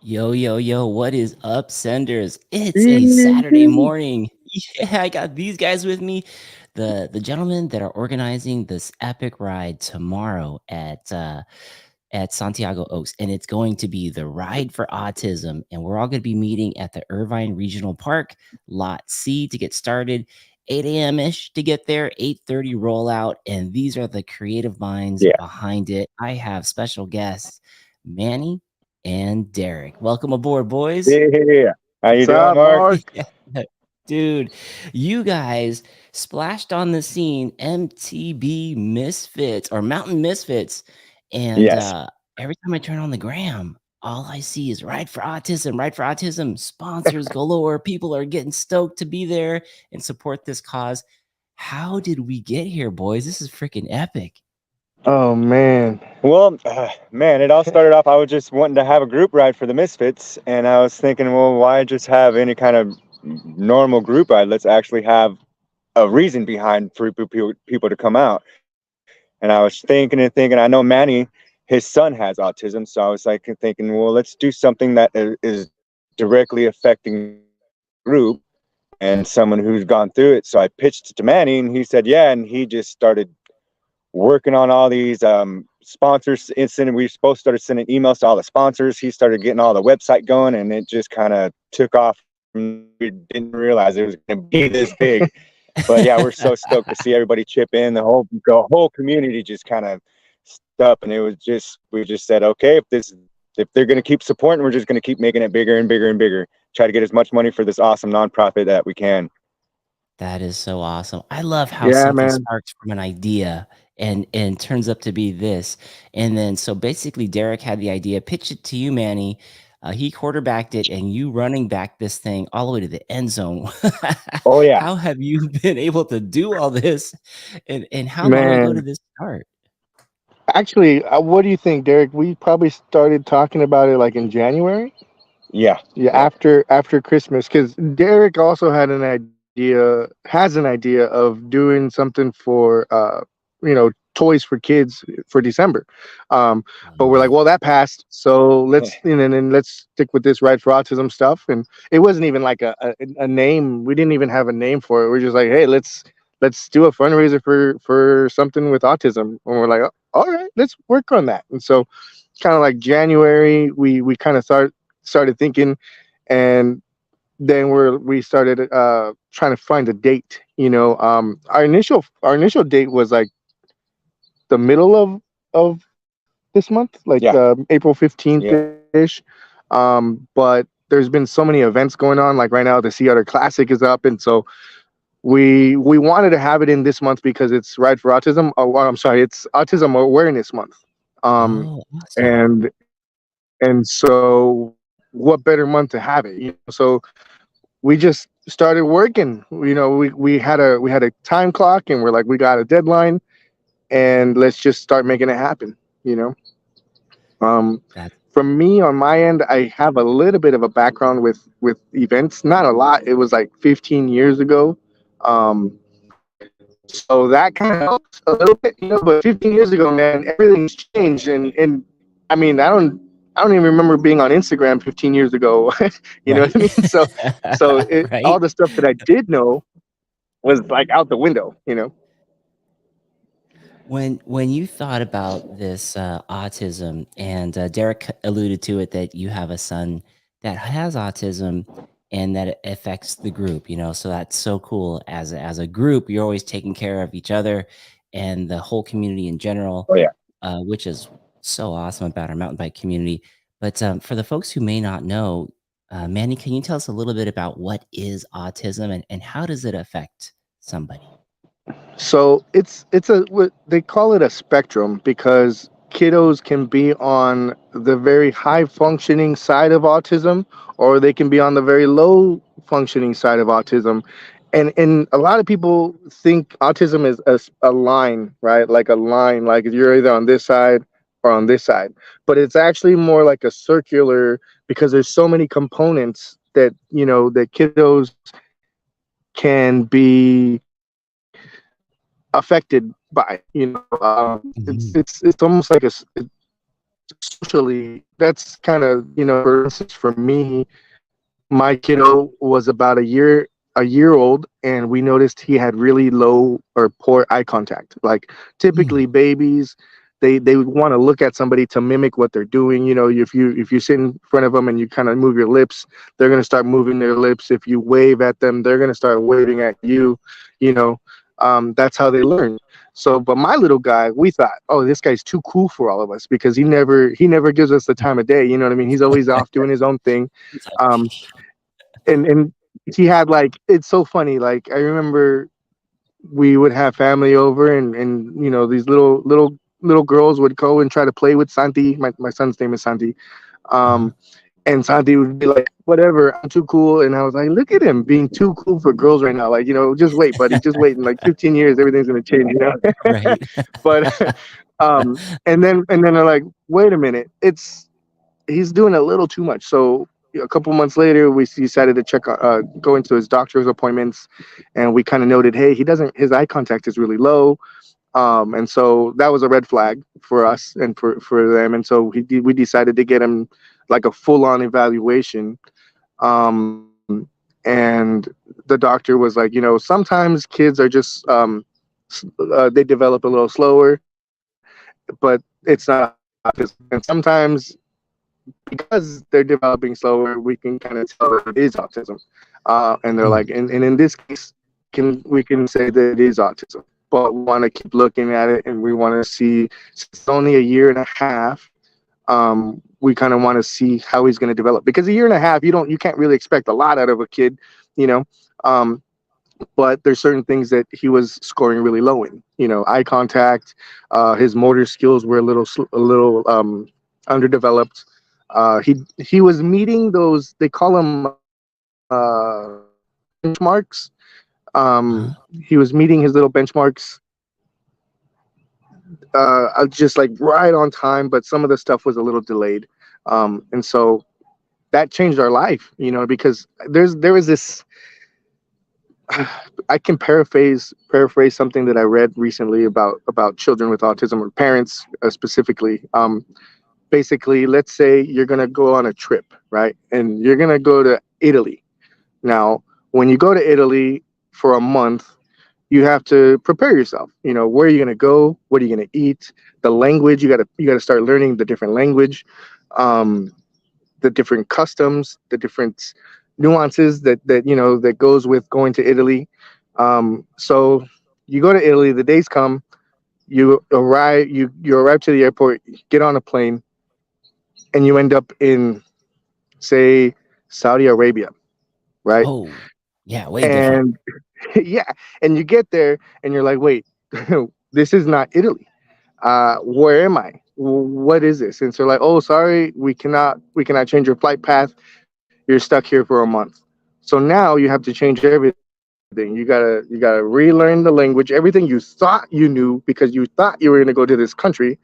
Yo, yo, yo, what is up, senders? It's a Saturday Mhm. morning. Yeah, I got these guys with me. The gentlemen that are organizing this epic ride tomorrow at Santiago Oaks, and it's going to be the Ride for Autism. And we're all going to be meeting at the Irvine Regional Park, Lot C to get started. 8 a.m. ish to get there, 8:30 rollout, and these are the creative minds Yeah. behind it. I have special guests, Manny and Derrick. Welcome aboard, boys. Yeah. How you What's doing, up, Mark? Mark? Yeah, dude, you guys splashed on the scene MTB Misfits or Mountain Misfits. And Yes. every time I turn on the gram, all I see is Ride for Autism, sponsors galore. People are getting stoked to be there and support this cause. How did we get here, boys? This is freaking epic. Oh man. Well, man, it all started off. I was just wanting to have a group ride for the Misfits, and I was thinking, well, why just have any kind of normal group ride? Let's actually have a reason behind for people to come out. And I was thinking and thinking. I know Manny, his son has autism, so I was like thinking, well, let's do something that is directly affecting the group and someone who's gone through it. So I pitched it to Manny, and he said, yeah, and he just started working on all these sponsors. Incident we both started sending emails to all the sponsors. He started getting all the website going, and it just kind of took off. We didn't realize it was going to be this big, but yeah, we're so stoked to see everybody chip in. The whole community just kind of stepped up, and it was just we just said, okay, if they're going to keep supporting, we're just going to keep making it bigger and bigger and bigger. Try to get as much money for this awesome nonprofit that we can. That is so awesome. I love how Yeah, something man. sparks from an idea and turns up to be this. And then so basically Derek had the idea, pitched it to you, Manny. He quarterbacked it and you running back this thing all the way to the end zone. Oh yeah. How have you been able to do all this? And how long ago Man. did this start? Actually, what do you think, Derek? We probably started talking about it like in January. Yeah. Yeah, Yeah. after Christmas, because Derek also has an idea of doing something for toys for kids for December. But we're like, Oh, well, that passed, so let's stick with this Right for Autism stuff. And it wasn't even like a name. We didn't even have a name for it. We're just like, hey, let's do a fundraiser for something with autism. And we're like, "Oh, all right, let's work on that." And so, kind of like January, we kind of started thinking, and then we started trying to find a date. Our initial date was like the middle of this month, like Yeah. April 15th Yeah. ish. But there's been so many events going on. Like right now, the Sea Otter Classic is up, and so we wanted to have it in this month because it's Ride for Autism. Oh, well, I'm sorry, it's Autism Awareness Month. Um, oh, awesome. and so what better month to have it? So we just started working. We had a time clock, and we're like, we got a deadline, and let's just start making it happen. You know. Um, That's from me on my end, I have a little bit of a background with events. Not a lot. It was like 15 years ago. So that kind of helps a little bit. But 15 years ago, man, everything's changed, and I mean, I don't even remember being on Instagram 15 years ago. You know right. what I mean? So Right. all the stuff that I did know was like out the window. When you thought about this autism, and Derek alluded to it, that you have a son that has autism, and that it affects the group, so that's so cool. As a group, you're always taking care of each other and the whole community in general, Oh yeah. which is so awesome about our mountain bike community. But for the folks who may not know, Manny, can you tell us a little bit about what is autism, and how does it affect somebody? So it's a what they call it a spectrum because kiddos can be on the very high functioning side of autism, or they can be on the very low functioning side of autism. And a lot of people think autism is a line, right? Like a line, like you're either on this side or on this side. But it's actually more like a circular, because there's so many components that kiddos can be affected by. It's almost like socially, that's kind of, for instance, for me, my kiddo was about a year old, and we noticed he had really low or poor eye contact. Like, typically Mm. babies, they would want to look at somebody to mimic what they're doing. If you sit in front of them and you kind of move your lips, they're going to start moving their lips. If you wave at them, they're going to start waving at you. you know that's how they learn. So, but my little guy, we thought, oh, this guy's too cool for all of us, because he never gives us the time of day. You know what I mean? He's always off doing his own thing. He's like, um and he had, like, it's so funny, like, I remember we would have family over, and these little girls would go and try to play with Santi. My son's name is Santi. uh-huh. um and Santi would be like, whatever, I'm too cool. And I was like, look at him being too cool for girls right now. Like, just wait, buddy, just wait. In like 15 years, everything's gonna change. Right. But and then they're like, wait a minute, he's doing a little too much. So a couple months later, we decided to go into his doctor's appointments, and we kind of noted, hey, his eye contact is really low. And so that was a red flag for us and for them. And so we decided to get him like a full on evaluation. And the doctor was like, sometimes kids are just, they develop a little slower, but it's not autism. And sometimes, because they're developing slower, we can kind of tell that it is autism. And they're Mm. like, and in this case, we can say that it is autism, but we want to keep looking at it, and we want to see, since it's only a year and a half. We kind of want to see how he's going to develop, because a year and a half, you can't really expect a lot out of a kid, you know. Um, but there's certain things that he was scoring really low in. Eye contact, his motor skills were a little underdeveloped. He was meeting those, they call them, benchmarks. Uh-huh. He was meeting his little benchmarks, just like right on time, but some of the stuff was a little delayed. And so that changed our life, because there was this. I can paraphrase something that I read recently about children with autism, or parents, specifically. Basically, let's say you're gonna go on a trip, right? And you're gonna go to Italy. Now, when you go to Italy for a month, you have to prepare yourself. Where are you gonna go? What are you gonna eat? The language, you gotta start learning the different language. Um, the different customs, the different nuances that goes with going to Italy. So you go to Italy, the days come, you arrive to the airport, get on a plane, and you end up in, say, Saudi Arabia, right? Oh, yeah, way different. And yeah, and you get there, and you're like, wait, this is not Italy. Where am I? What is this? And so, like, oh, sorry, we cannot change your flight path. You're stuck here for a month. So now you have to change everything. You gotta relearn the language, everything you thought you knew, because you thought you were gonna go to this country.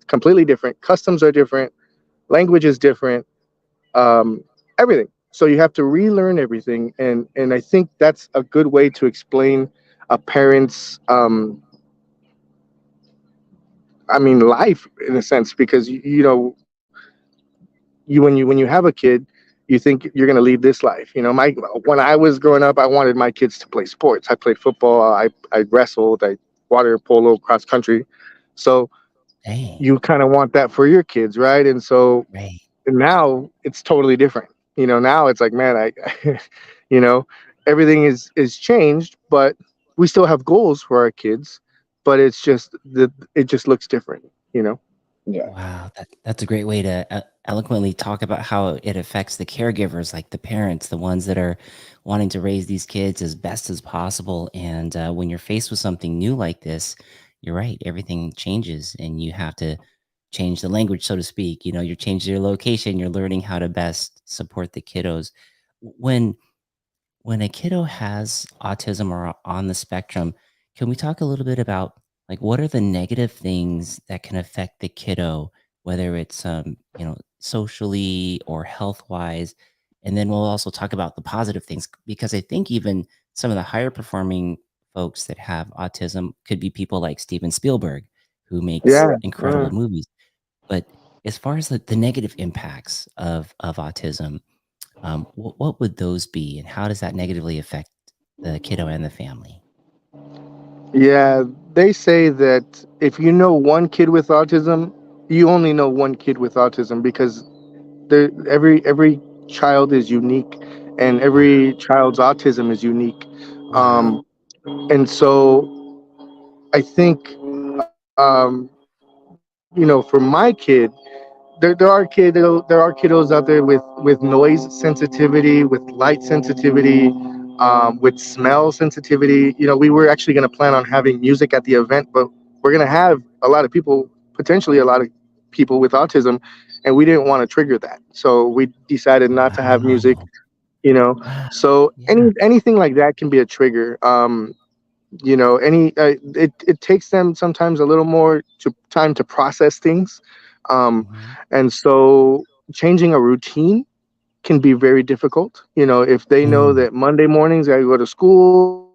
Completely different. Customs are different. Language is different. Everything. So you have to relearn everything, and I think that's a good way to explain a parent's, life, in a sense, because when you have a kid, you think you're going to lead this life. When I was growing up, I wanted my kids to play sports. I played football, I wrestled, I water polo, cross country. So Dang. you kind of want that for your kids, right? And so Right. now it's totally different. Now it's like, man, you know everything is changed, but we still have goals for our kids, but it just looks different. Yeah. Wow, that's a great way to eloquently talk about how it affects the caregivers, like the parents, the ones that are wanting to raise these kids as best as possible. And when you're faced with something new like this, you're right, everything changes, and you have to change the language, so to speak. You're changing your location, you're learning how to best support the kiddos. When when a kiddo has autism or on the spectrum, can we talk a little bit about like what are the negative things that can affect the kiddo, whether it's socially or health wise, and then we'll also talk about the positive things because I think even some of the higher performing folks that have autism could be people like Steven Spielberg who makes Yeah. incredible movies. But as far as the negative impacts of autism, what would those be, and how does that negatively affect the kiddo and the family? Yeah, they say that if you know one kid with autism, you only know one kid with autism because every child is unique, and Wow. every child's autism is unique. Wow. And so I think, for my kid, there are kiddos out there with noise sensitivity, with light sensitivity, with smell sensitivity. We were actually going to plan on having music at the event, but we're going to have a lot of people, potentially a lot of people with autism, and we didn't want to trigger that, so we decided not to have music. Wow. You know, Wow. so Yeah. anything like that can be a trigger. It takes them sometimes a little more time to process things, um, Mhm. and so changing a routine can be very difficult. If they know Mm. that Monday mornings I go to school,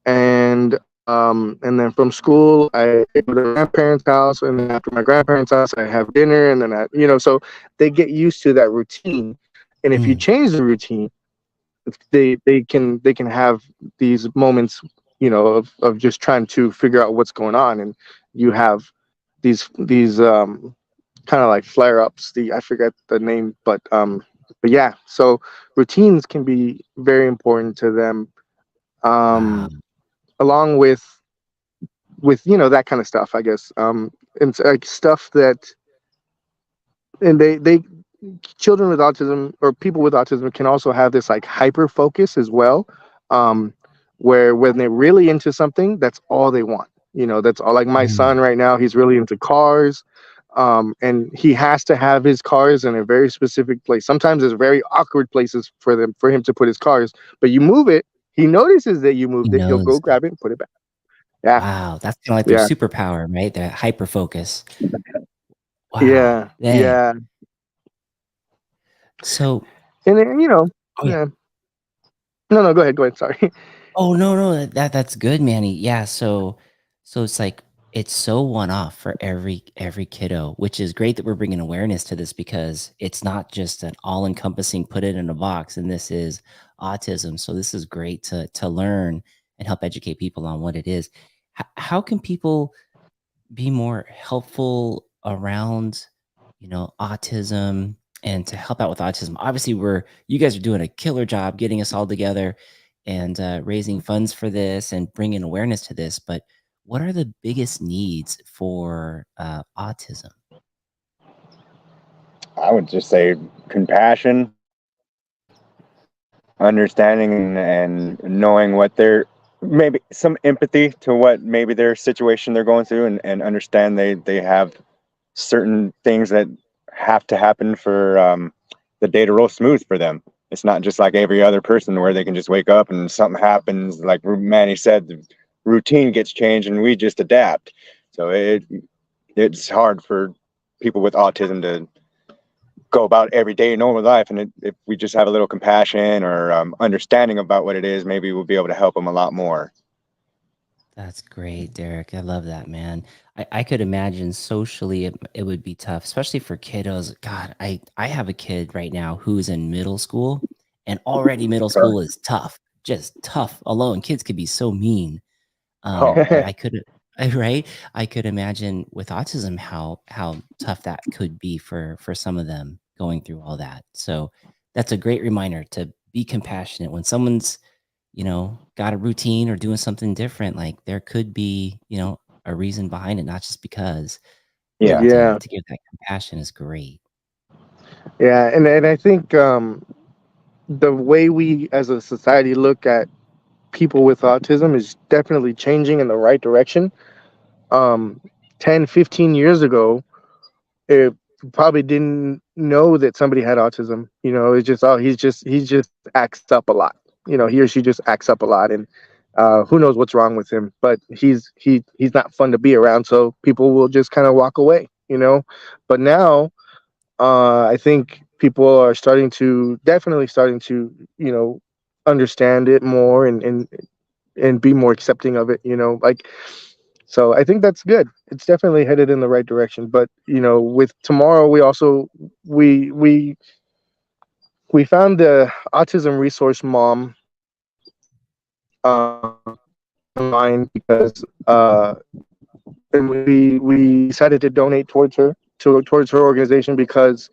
and then from school I go to my grandparents' house, and then after my grandparents' house I have dinner, and then so they get used to that routine. And if you Mm. change the routine, they can have these moments, of just trying to figure out what's going on, and you have these kind of like flare ups. I forget the name, but yeah. So routines can be very important to them, Wow. along with that kind of stuff, I guess. And it's like stuff that, and they children with autism or people with autism can also have this like hyper focus as well, um, where when they're really into something, that's all they want. That's all. Like my son Mm. right now, he's really into cars, and he has to have his cars in a very specific place. Sometimes there's very awkward places for him to put his cars, but you move it, he notices that you He moved it, he'll go knows it. grab it and put it back. Yeah, Wow, that's kinda like their yeah, superpower, right? Their hyper focus. Wow. yeah, Dang. yeah. So And then, oh, yeah. yeah. No, no, go ahead. Sorry. Oh, no, no, that's good, Manny. Yeah, so it's like it's so one-off for every kiddo, which is great that we're bringing awareness to this because it's not just an all-encompassing put it in a box, and this is autism. So this is great to learn and help educate people on what it is. How can people be more helpful around, autism and to help out with autism? Obviously, you guys are doing a killer job getting us all together and raising funds for this and bringing awareness to this. But what are the biggest needs for autism? I would just say compassion, understanding, and knowing what they're, maybe some empathy to what maybe their situation they're going through, and understand they have certain things that have to happen for the day to roll smooth for them. It's not just like every other person where they can just wake up and something happens. Like Manny said, the routine gets changed and we just adapt. So it's hard for people with autism to go about everyday normal life. And if we just have a little compassion or understanding about what it is, maybe we'll be able to help them a lot more. That's great, Derek. I love that, man. I could imagine socially it would be tough, especially for kiddos. God, I have a kid right now who's in middle school, and already middle school is tough, just tough alone. Kids could be so mean. Oh, But I could right? I could imagine with autism how tough that could be for some of them going through all that. So that's a great reminder to be compassionate when someone's, got a routine or doing something different. Like there could be, a reason behind it, not just because. yeah. And Yeah, to give that compassion is great. yeah, and I think, the way we as a society look at people with autism is definitely changing in the right direction. Um, 10, 15 years ago, it probably didn't know that somebody had autism. It's just, oh, he just acts up a lot. He or she just acts up a lot, and who knows what's wrong with him? But he's not fun to be around, so people will just kind of walk away. But now, I think people are definitely starting to, understand it more, and be more accepting of it. Like So I think that's good. It's definitely headed in the right direction. But with tomorrow, we also we found the autism resource mom online because and we decided to donate towards her organization because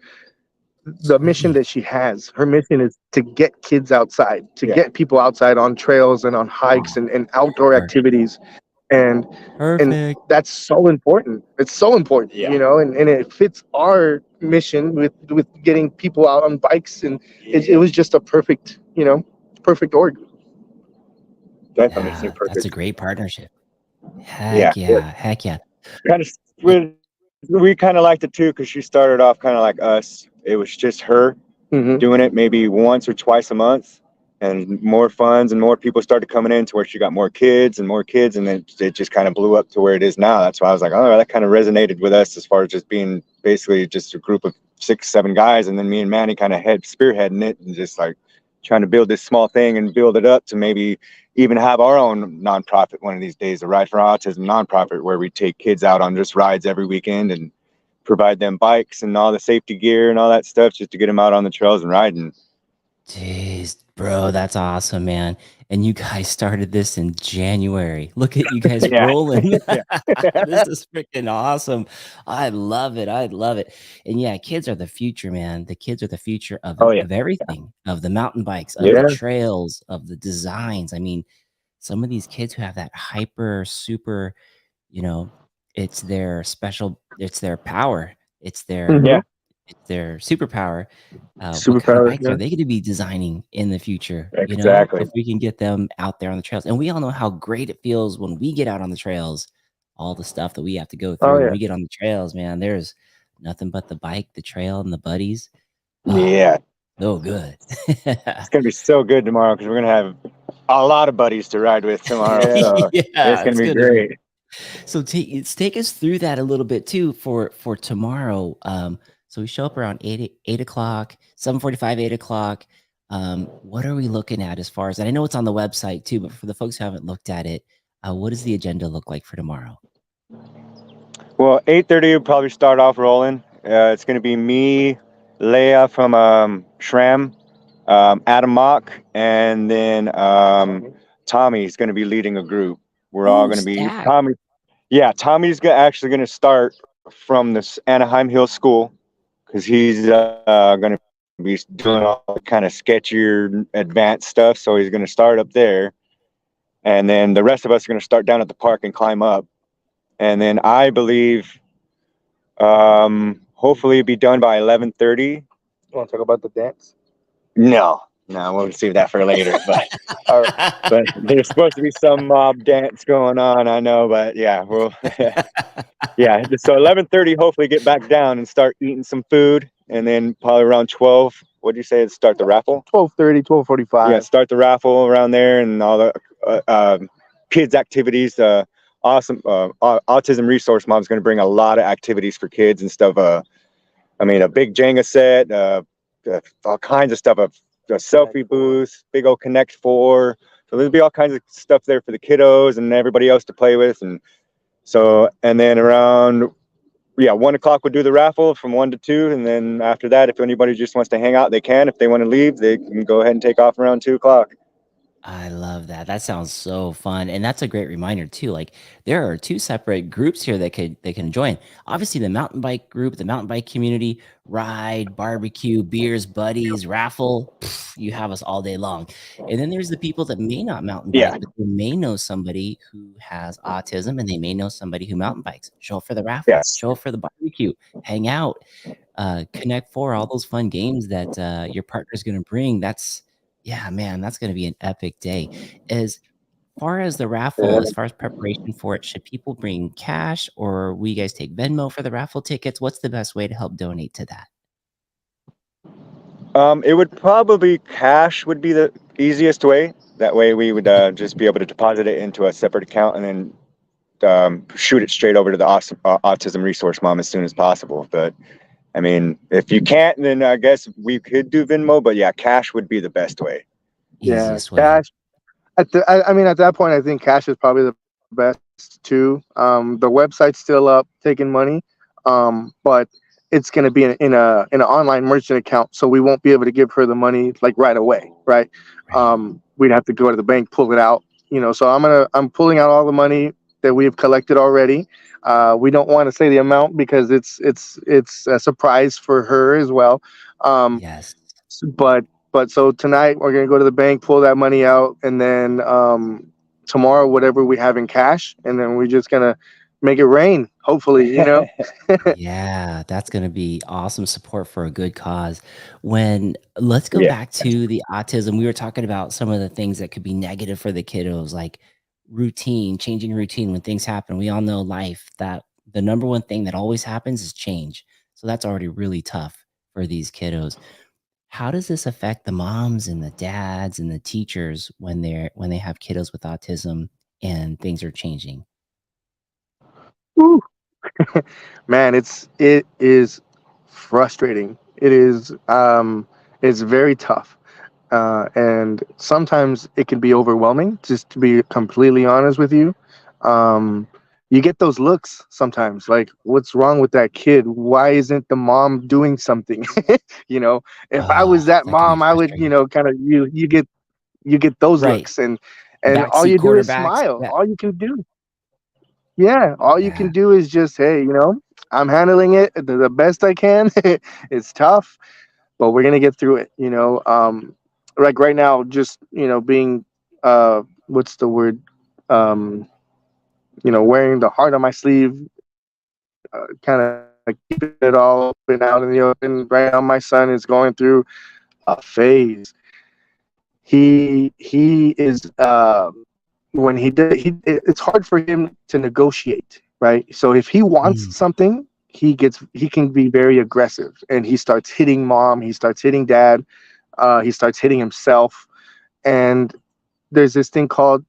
the mission Sweet. that she has, her mission is to get kids outside, to get people outside on trails and on hikes and outdoor Perfect. activities. And Perfect. that's so important. It's so important, and it fits our mission with getting people out on bikes, and it was just a perfect org. Definitely seemed Yeah, that's a perfect. great partnership. Yeah. Heck yeah. Heck yeah. Kind of, It, we kind of liked it too because she started off kind of like us. It was just her Mm-hmm. doing it maybe once or twice a month, and more funds and more people started coming in to where she got more kids, and then it just kind of blew up to where it is now. That's why I was like, oh, that kind of resonated with us as far as just being basically just a group of 6-7 guys, and then me and Manny kind of spearheading it and just like trying to build this small thing and build it up to maybe even have our own nonprofit one of these days, a Ride for Autism nonprofit, where we take kids out on just rides every weekend and provide them bikes and all the safety gear and all that stuff just to get them out on the trails and riding. Jeez, bro, that's awesome, man. And you guys started this in January. Look at you guys Yeah. rolling. Yeah. This is freaking awesome. I love it. I love it. And yeah, kids are the future, man. The kids are the future Oh yeah. of everything, of the mountain bikes, of the Yeah. trails, of the designs. I mean, some of these kids who have that hyper super, you know, it's their special, it's their power, it's their Mhm. Yeah. it's their superpower. What kind of Superpower. bikes are Yeah. they going to be designing in the future? Exactly. If we can get them out there on the trails, and we all know how great it feels when we get out on the trails, all the stuff that we have to go Oh through when yeah. we get on the trails, man, there's nothing but the bike, the trail, and the buddies. Oh, Yeah. so good. It's gonna be so good tomorrow because we're gonna have a lot of buddies to ride with tomorrow. Yeah. So it's Yeah, gonna it's be gonna be. great. So take us through that a little bit too for tomorrow. So we show up around 8 o'clock, 7:45, 8 o'clock. What are we looking at as far as, and I know it's on the website too, but for the folks who haven't looked at it, what does the agenda look like for tomorrow? Well, 8:30 will probably start off rolling. It's gonna be me, Leia from Shram, Adam Mock, and then Tommy's gonna be leading a group. We're all Oh, gonna be stack. Tommy. Yeah, Tommy's actually gonna start from this Anaheim Hill School because he's gonna be doing all the kind of sketchier, advanced stuff. So he's gonna start up there, and then the rest of us are gonna start down at the park and climb up. And then I believe, hopefully, be done by 11:30. You want to talk about the dance? No, we'll save that for later. But there's supposed to be some mob dance going on. I know, but yeah, well, yeah. So 11:30, hopefully, get back down and start eating some food, and then probably around 12. What do you say? Start the raffle. 12:30, 12:45. Yeah, start the raffle around there and all the kids activities. Awesome. Autism Resource Mom's going to bring a lot of activities for kids and stuff. I mean, a big Jenga set, all kinds of stuff. A selfie booth, big old Connect 4. So there'll be all kinds of stuff there for the kiddos and everybody else to play with. And so, and then around 1 o'clock we'll do the raffle from 1 to 2, and then after that, if anybody just wants to hang out, they can. If they want to leave, they can go ahead and take off around 2 o'clock. I love that. That sounds so fun, and that's a great reminder too. Like there are two separate groups here that can join. Obviously, the mountain bike group, the mountain bike community, ride, barbecue, beers, buddies, raffle. You have us all day long. And then there's the people that may not mountain bike, Yeah. but they may know somebody who has autism, and they may know somebody who mountain bikes. Show up for the raffle. Yes. Show up for the barbecue. Hang out. Connect 4, all those fun games that your partner's going to bring. Yeah, man, that's going to be an epic day. As far as the raffle, as far as preparation for it, should people bring cash or will you guys take Venmo for the raffle tickets? What's the best way to help donate to that? It would probably cash would be the easiest way. That way we would just be able to deposit it into a separate account and then shoot it straight over to the Autism Resource Mom as soon as possible. But I mean, if you can't, then I guess we could do Venmo, but yeah, cash would be the best way. Yeah, Easiest way. cash. I mean, at that point, I think cash is probably the best. too. The website's still up, taking money, but it's going to be in an online merchant account, so we won't be able to give her the money like right away, right? Right. We'd have to go to the bank, pull it out, So I'm pulling out all the money that we have collected already. We don't want to say the amount because it's a surprise for her as well. Um, Yes. but so tonight we're gonna go to the bank, pull that money out, and then tomorrow whatever we have in cash, and then we're just gonna make it rain. Hopefully. Yeah, that's gonna be awesome support for a good cause. Let's go Yeah. back to the autism. We were talking about some of the things that could be negative for the kiddos, like routine, changing routine when things happen. We all know life that the number one thing that always happens is change. So that's already really tough for these kiddos. How does this affect the moms and the dads and the teachers when they have kiddos with autism and things are changing? Woo. Man, it is frustrating. It's very tough. And sometimes it can be overwhelming, just to be completely honest with you. um, you get those looks sometimes, like, what's wrong with that kid? Why isn't the mom doing something? you know if I was Oh, that that can be mom, I would, frustrating. kind of, you get those Right. looks, and all Backseat you do is quarterbacks. smile. Yeah. All you can do, yeah, all you Yeah. can do is just, hey, I'm handling it the best I can. It's tough, but we're gonna get through it. Like right now, just being what's the word? Um, wearing the heart on my sleeve, kind of keeping it all open, out in the open. Right now, my son is going through a phase. He is when he did it's hard for him to negotiate, right? So if he wants Mm, something, he can be very aggressive, and he starts hitting mom, he starts hitting dad, he starts hitting himself. And there's this thing called,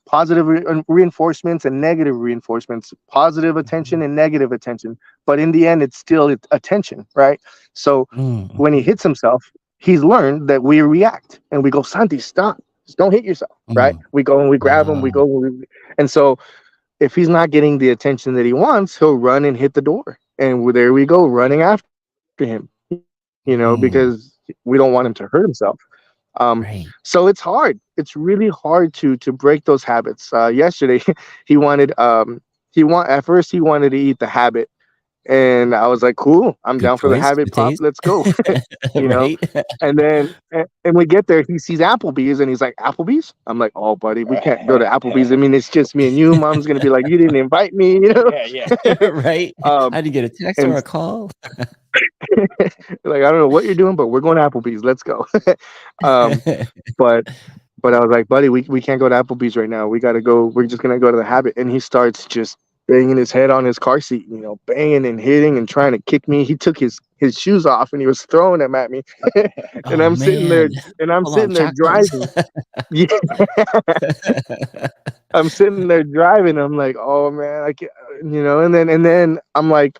positive reinforcements and negative reinforcements, positive attention mhm, and negative attention, but in the end it's attention, right? So mm, when he mhm, hits himself, he's learned that we react and we go, Santi, stop, just don't hit yourself, right? mm. We go and we grab him, Oh, and so if he's not getting the attention that he wants, he'll run and hit the door, and there we go, running after him, because mm, we don't want him to hurt himself. right. So it's hard. It's really hard to break those habits. Yesterday, he wanted at first he wanted to eat the habit, and I was like, "Cool, I'm Good down for the choice, habit good pop. taste. Let's go." you know. Right? And then and we get there, he sees Applebee's, and he's like, "Applebee's?" I'm like, "Oh, buddy, we can't go to Applebee's. I mean, it's just me and you. Mom's gonna be like, you didn't invite me. Yeah, yeah. Right? um, I didn't get a text or and a call. like, I don't know what you're doing, but we're going to Applebee's. Let's go. um, but I was like, buddy, we can't go to Applebee's right now. We got to go. We're just going to go to the habit. And he starts just banging his head on his car seat, banging and hitting and trying to kick me. He took his shoes off and he was throwing them at me. and Oh, I'm sitting there man. and I'm Full on sitting there choc clubs. driving. Yeah, I'm sitting there driving. I'm like, oh man, I can't, and then I'm like,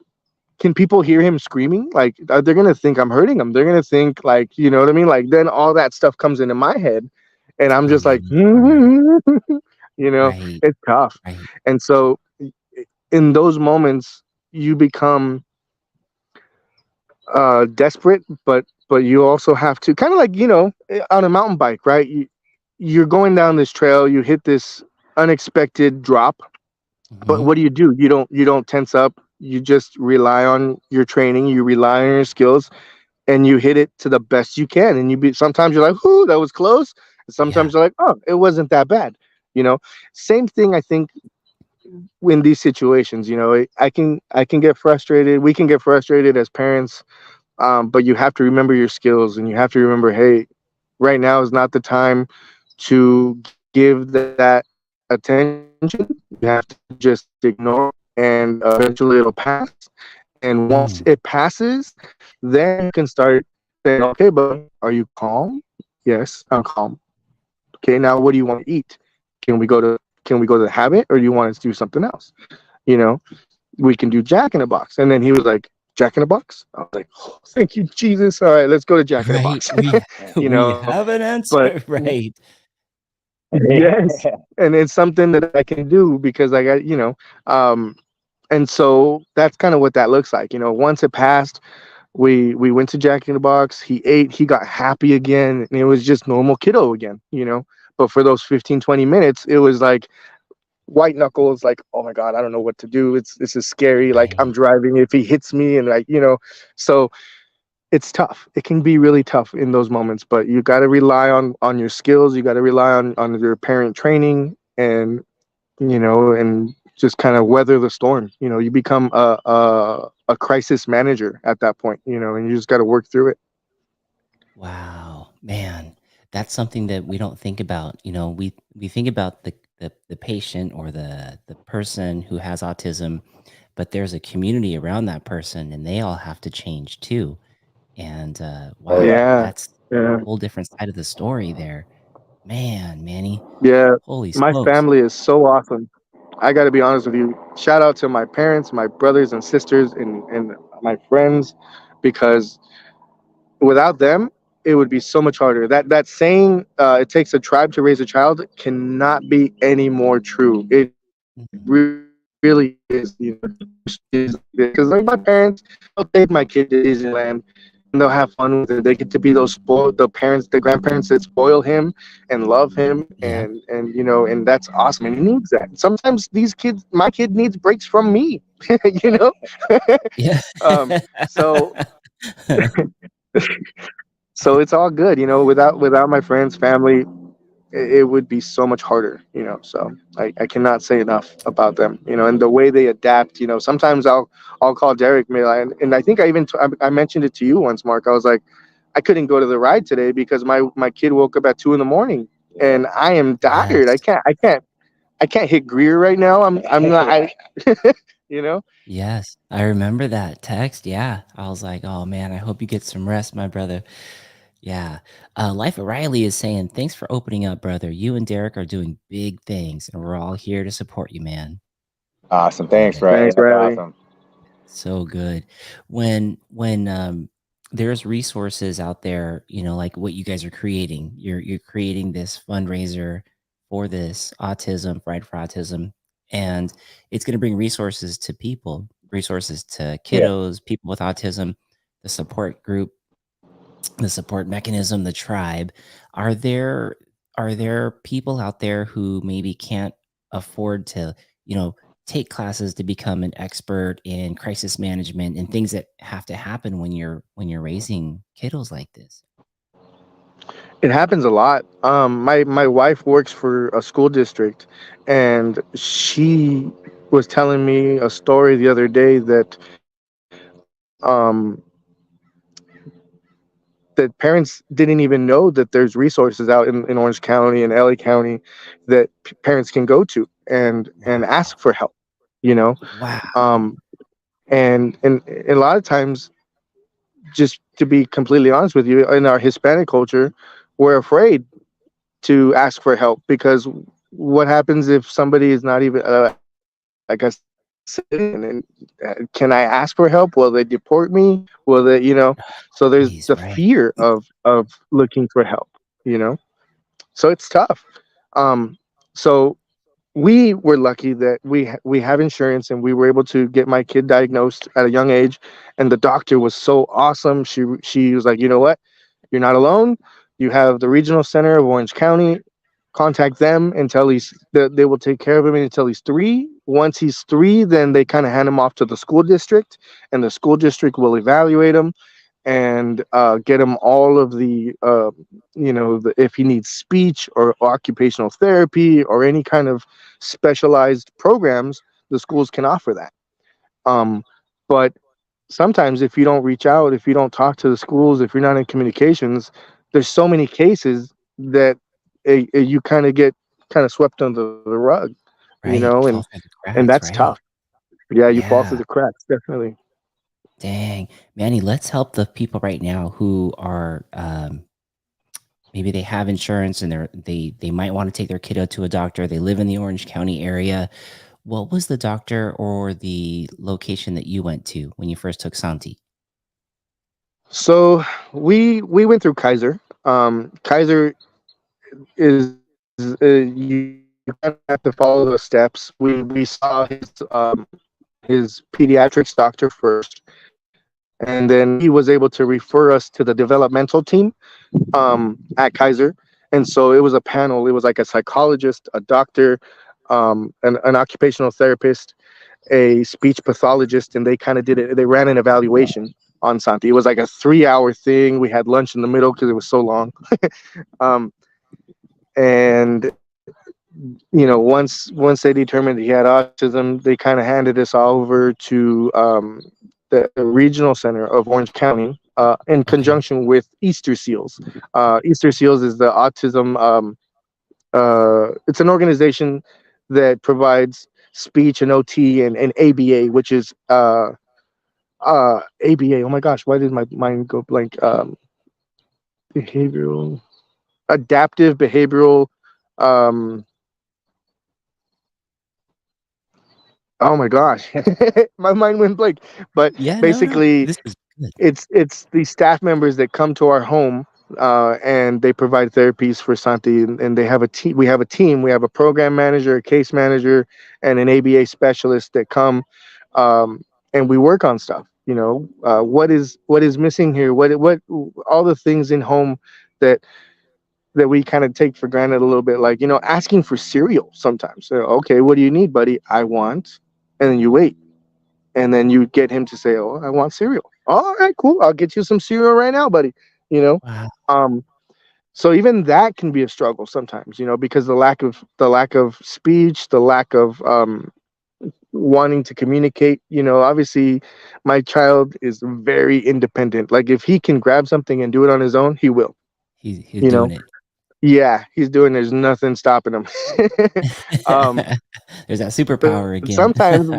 can people hear him screaming? Like, they're gonna think I'm hurting them. They're gonna think, like, you know what I mean? Like, then all that stuff comes into my head, and I'm Oh, just yeah, like, no wonder. Right, it's tough. right. And so, in those moments, you become desperate, but you also have to kind of, like, on a mountain bike, right? You're going down this trail, you hit this unexpected drop, but Mhm. what do? You don't tense up. You just rely on your training. You rely on your skills, and you hit it to the best you can. And sometimes you're like, "Ooh, that was close." And Yeah. sometimes you're like, "Oh, it wasn't that bad." You know, Same thing. I think in these situations, I can get frustrated. We can get frustrated as parents, but you have to remember your skills, and you have to remember, hey, right now is not the time to give that attention. You have to just ignore it, and eventually it'll pass. And once Mm. it passes, then you can start saying, okay, buddy, are you calm? Yes, I'm calm. Okay, now what do you want to eat? Can we go to the habit, or do you want us to do something else? You know, we can do Jack in a Box. And then he was like, Jack in a Box? I was like, oh, thank you, Jesus. All right, let's go to Jack in a Right. Box. We you we know, have an but answer. Right. Yes, and it's something that I can do because I got, um, and so that's kind of what that looks like. Once it passed, we went to Jack in the Box. He ate, he got happy again, and it was just normal kiddo again. But for those 15-20 minutes, it was like white knuckles, like, oh my god, I don't know what to do. This is scary. Like I'm Right. driving, if he hits me, and so it's tough. It can be really tough in those moments, but you got to rely on your skills. You got to rely on your parent training, and just kind of weather the storm. You become a crisis manager at that point. And you just got to work through it. Wow, man, that's something that we don't think about. We think about the patient or the person who has autism, but there's a community around that person, and they all have to change too. And Oh yeah. wow, Yeah, that's a yeah, whole different side of the story there, man, Manny. yeah. Holy My smokes! family is so awesome. I got to be honest with you. Shout out to my parents, my brothers and sisters, and my friends, because without them, it would be so much harder. That saying, "It takes a tribe to raise a child," cannot be any more true. It Mhm. really is. Because like my parents, they'll take my kid to Disneyland and they'll have fun with it. They get to be those spoiled, the parents, the grandparents that spoil him and love him, Yep. and that's awesome. And he needs that. Sometimes my kid needs breaks from me. you know. Yeah. um, so so it's all good. Without my friends, family, it would be so much harder. So I cannot say enough about them. And the way they adapt. Sometimes I'll call Derrick, and I think I mentioned it to you once, Mark. I was like, I couldn't go to the ride today because my kid woke up at 2 in the morning, and I am tired. Yes. I can't hit Greer right now. I'm not. You know. Yes. I remember that text. Yeah. I was like, oh man, I hope you get some rest, my brother. Yeah. Life O'Reilly is saying, thanks for opening up, brother. You and Derek are doing big things, and we're all here to support you, man. Awesome. Love Thanks, it. Riley. Thanks, That's Riley. awesome. So good. When there's resources out there, like what you guys are creating. You're creating this fundraiser for this autism, Ride for Autism, and it's going to bring resources to people, resources to Yeah. kiddos, people with autism, the support group, the support mechanism, the tribe. Are there people out there who maybe can't afford to, you know, take classes to become an expert in crisis management and things that have to happen when you're raising kiddos like this? It happens a lot. My wife works for a school district, and she was telling me a story the other day um, that parents didn't even know that there's resources out in Orange County and LA County that parents can go to and Wow. ask for help. You know, Wow. um, and a lot of times, just to be completely honest with you, in our Hispanic culture, we're afraid to ask for help because what happens if somebody is not even like a citizen, and can I ask for help? Will they deport me? Will they, so there's He's the right. fear of looking for help, you know so it's tough. Um so we were lucky that we have insurance, and we were able to get my kid diagnosed at a young age, and the doctor was so awesome. She was like, you know what, you're not alone. You have the regional center of Orange County. Contact them until they will take care of him until he's 3. Once he's 3, then they kind of hand him off to the school district, and the school district will evaluate him and get him all of if he needs speech or occupational therapy or any kind of specialized programs, the schools can offer that. But sometimes if you don't reach out, if you don't talk to the schools, if you're not in communications, there's so many cases that you kind of get kind of swept under the rug, Right. and Fall through the and cracks, that's tough. right? Yeah, you fall through Yeah. the cracks, definitely. Dang. Manny, let's help the people right now who are maybe they have insurance and they might want to take their kiddo to a doctor. They live in the Orange County area. What was the doctor or the location that you went to when you first took Santi? So we went through Kaiser. Kaiser is you kind of have to follow the steps. We saw his pediatrics doctor first, and then he was able to refer us to the developmental team at Kaiser. And so it was a panel. It was like a psychologist, a doctor, an occupational therapist, a speech pathologist, and they kind of did it. They ran an evaluation on Santi. It was like a 3 hour thing. We had lunch in the middle because it was so long. um, and once they determined he had autism, they kind of handed us all over to the regional center of Orange County in Okay. conjunction with Easter Seals. Easter Seals is the autism. It's an organization that provides speech and OT and ABA, which is ABA. Oh my gosh, why did my mind go blank? Behavioral, adaptive behavioral. Um, oh my gosh, my mind went blank. But Yeah, no. basically, This is good. it's the staff members that come to our home and they provide therapies for Santi, and they have a team. We have a team. We have a program manager, a case manager, and an ABA specialist that come, um, and we work on stuff. What is missing here? What all the things in home that we kind of take for granted a little bit, like asking for cereal sometimes. So, okay, what do you need, buddy? I want, and then you wait, and then you get him to say, "Oh, I want cereal." All right, cool. I'll get you some cereal right now, buddy. You know, Wow. um, so even that can be a struggle sometimes. Because the lack of speech, the lack of wanting to communicate. Obviously, my child is very independent. Like if he can grab something and do it on his own, he will. He's You know, doing it. yeah, he's doing. There's nothing stopping him. um, There's that but superpower again. sometimes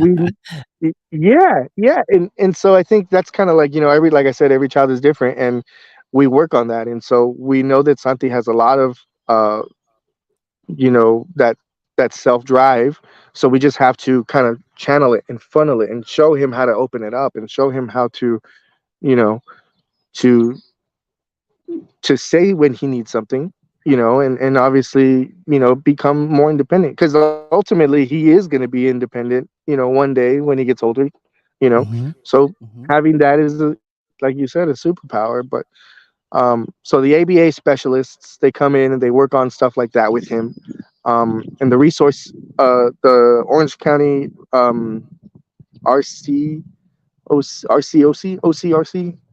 yeah, and so I think that's kind of like like I said, every child is different, and we work on that, and so we know that Santi has a lot of uh that self drive, so we just have to kind of channel it and funnel it and show him how to open it up and show him how to you know to say when he needs something, and obviously, become more independent, because ultimately he is going to be independent, one day when he gets older, you know. Mhm. So Mhm. having that is, like you said, a superpower. But so the ABA specialists, they come in and they work on stuff like that with him. And the Orange County RC, OCRC,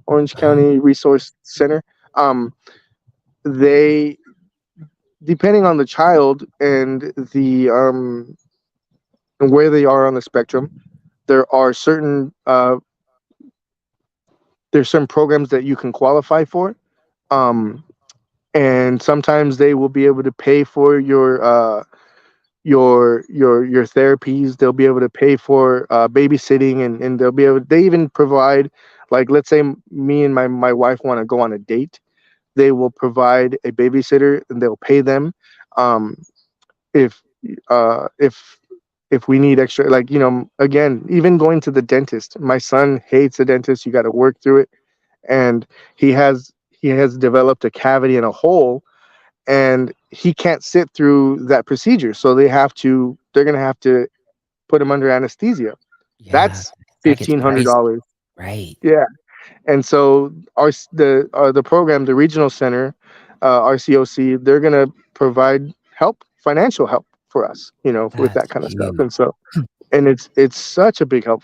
Orange Uh-huh. County Resource Center. Um, they, depending on the child and where they are on the spectrum, there are certain programs that you can qualify for. Um, and sometimes they will be able to pay for your therapies. They'll be able to pay for babysitting, and they even provide, like, let's say me and my wife want to go on a date. They will provide a babysitter and they'll pay them. Um, if uh if if we need extra, like, again, even going to the dentist. My son hates the dentist. You got to work through it, and he has developed a cavity and a hole, and he can't sit through that procedure, so they're going to have to put him under anesthesia. Yeah, That's that gets pricey. $1,500. Right. Yeah. And so the program, the regional center, RCOC, they're going to provide financial help for us, with That's that kind of stuff. huge. And so, and it's such a big help.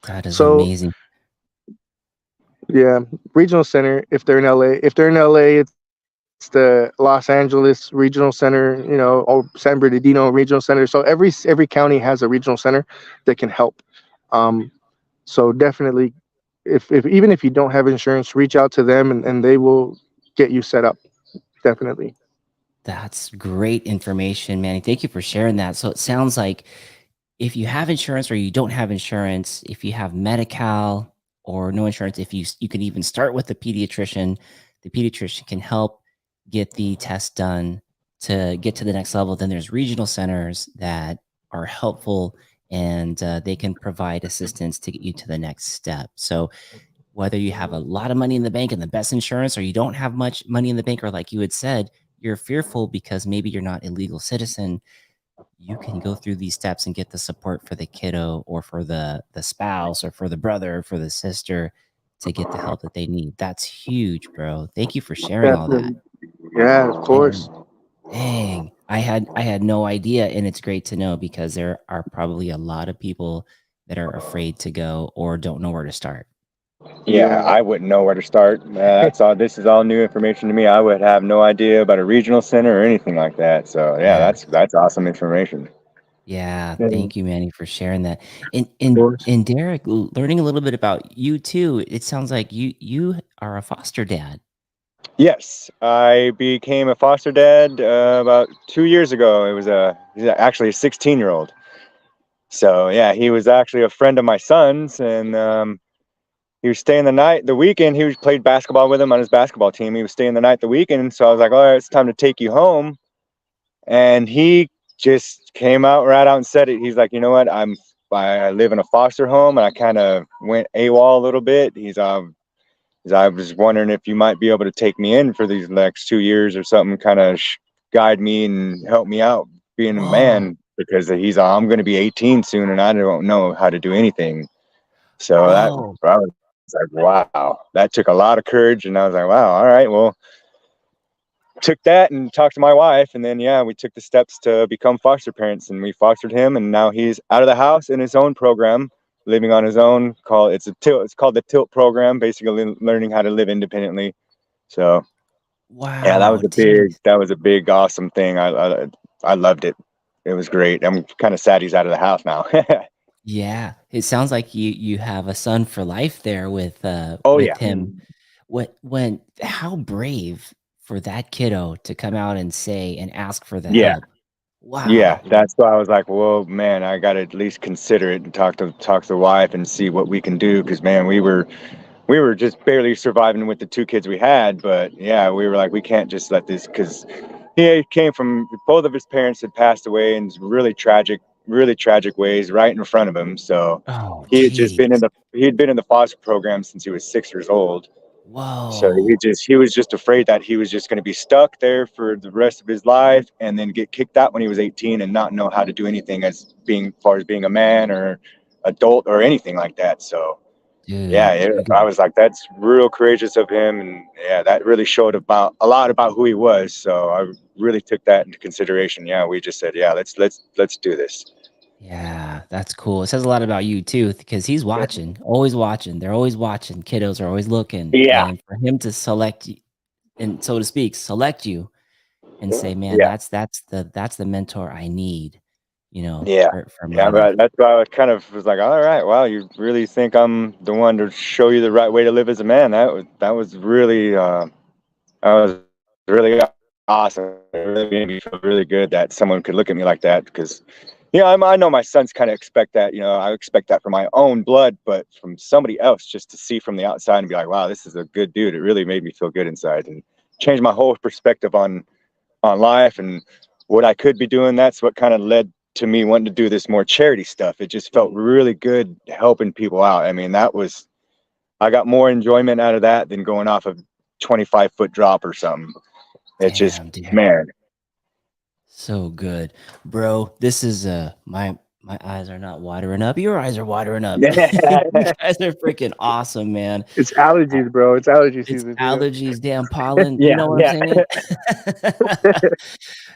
That is So amazing. yeah, regional center. If they're in LA, it's the Los Angeles Regional Center, or San Bernardino Regional Center. So every county has a regional center that can help. Um, so definitely, if even if you don't have insurance, reach out to them, and they will get you set up. Definitely. That's great information, Manny. Thank you for sharing that. So it sounds like if you have insurance or you don't have insurance, if you have Medi-Cal or no insurance, if you can even start with the pediatrician. The pediatrician can help get the test done to get to the next level. Then there's regional centers that are helpful and they can provide assistance to get you to the next step. So whether you have a lot of money in the bank and the best insurance, or you don't have much money in the bank, or like you had said, you're fearful because maybe you're not a legal citizen, you can go through these steps and get the support for the kiddo or for the spouse or for the brother or for the sister to get the help that they need. That's huge, bro. Thank you for sharing all that. Definitely. Yeah, of course. And dang, I had no idea, and it's great to know because there are probably a lot of people that are afraid to go or don't know where to start. Yeah, I wouldn't know where to start. That's all. This is all new information to me. I would have no idea about a regional center or anything like that. So yeah, Yeah. that's awesome information. Yeah, Yeah, thank you, Manny, for sharing that. And of and course. and Derrick, learning a little bit about you too. It sounds like you are a foster dad. Yes, I became a foster dad about 2 years ago. He's actually a 16-year-old. So yeah, he was actually a friend of my son's, and he was staying the weekend. He was played basketball with him on his basketball team. He was staying the night the weekend, so I was like, all right, it's time to take you home. And he just came out right out and said it. He's like, you know what, I live in a foster home, and I kind of went AWOL a little bit. I was wondering if you might be able to take me in for these next 2 years or something, kind of guide me and help me out being a Whoa, man, because I'm going to be 18 soon and I don't know how to do anything. So whoa. I was like, wow, that took a lot of courage. And I was like, wow, all right, well, took that and talked to my wife. And then, yeah, we took the steps to become foster parents, and we fostered him. And now he's out of the house in his own program, living on his own. It's called the Tilt program, basically learning how to live independently. So yeah, Wow, geez. that was a big, awesome thing. I loved it. It was great. I'm kind of sad he's out of the house now. Yeah, it sounds like you have a son for life there Oh with yeah. him. How brave for that kiddo to come out and say and ask for the Yeah. help. Yeah. Wow. That's why I was like, well, man, I got to at least consider it and talk to the wife and see what we can do. Cause man, we were just barely surviving with the two kids we had, but yeah, we were like, we can't just let this, because he came from, both of his parents had passed away in really tragic ways right in front of him. So Oh, he geez. had been in the foster program since he was 6 years old. So Whoa. he was just afraid that he was just going to be stuck there for the rest of his life, and then get kicked out when he was 18 and not know how to do anything far as being a man or adult or anything like that. So yeah, Dude, you I got was like, that's real courageous of him, and yeah, that really showed about a lot about who he was. So I really took that into consideration. Yeah, we just said, yeah, let's do this. yeah, that's cool. It says a lot about you too, because he's watching, always watching. They're always watching. Kiddos are always looking. Yeah, And for him to select you, and so to speak, select you and say, man, yeah, that's the mentor I need, yeah, for my yeah. life. But that's why I kind of was like, all right, wow, you really think I'm the one to show you the right way to live as a man? That was really that was really awesome. It really made me feel really good that someone could look at me like that, because I know my sons kind of expect that. I expect that from my own blood, but from somebody else, just to see from the outside and be like, wow, this is a good dude. It really made me feel good inside and changed my whole perspective on life and what I could be doing. That's what kind of led to me wanting to do this more charity stuff. It just felt really good helping people out. I mean, I got more enjoyment out of that than going off a 25-foot drop or something. It's just, Damn, dude. man. So good. Bro, this is my eyes are not watering up. Your eyes are watering up. You guys are freaking awesome, man. It's Uh, allergies, bro. It's allergy it's season too. allergies, damn pollen. You Yeah, know what I'm yeah. saying?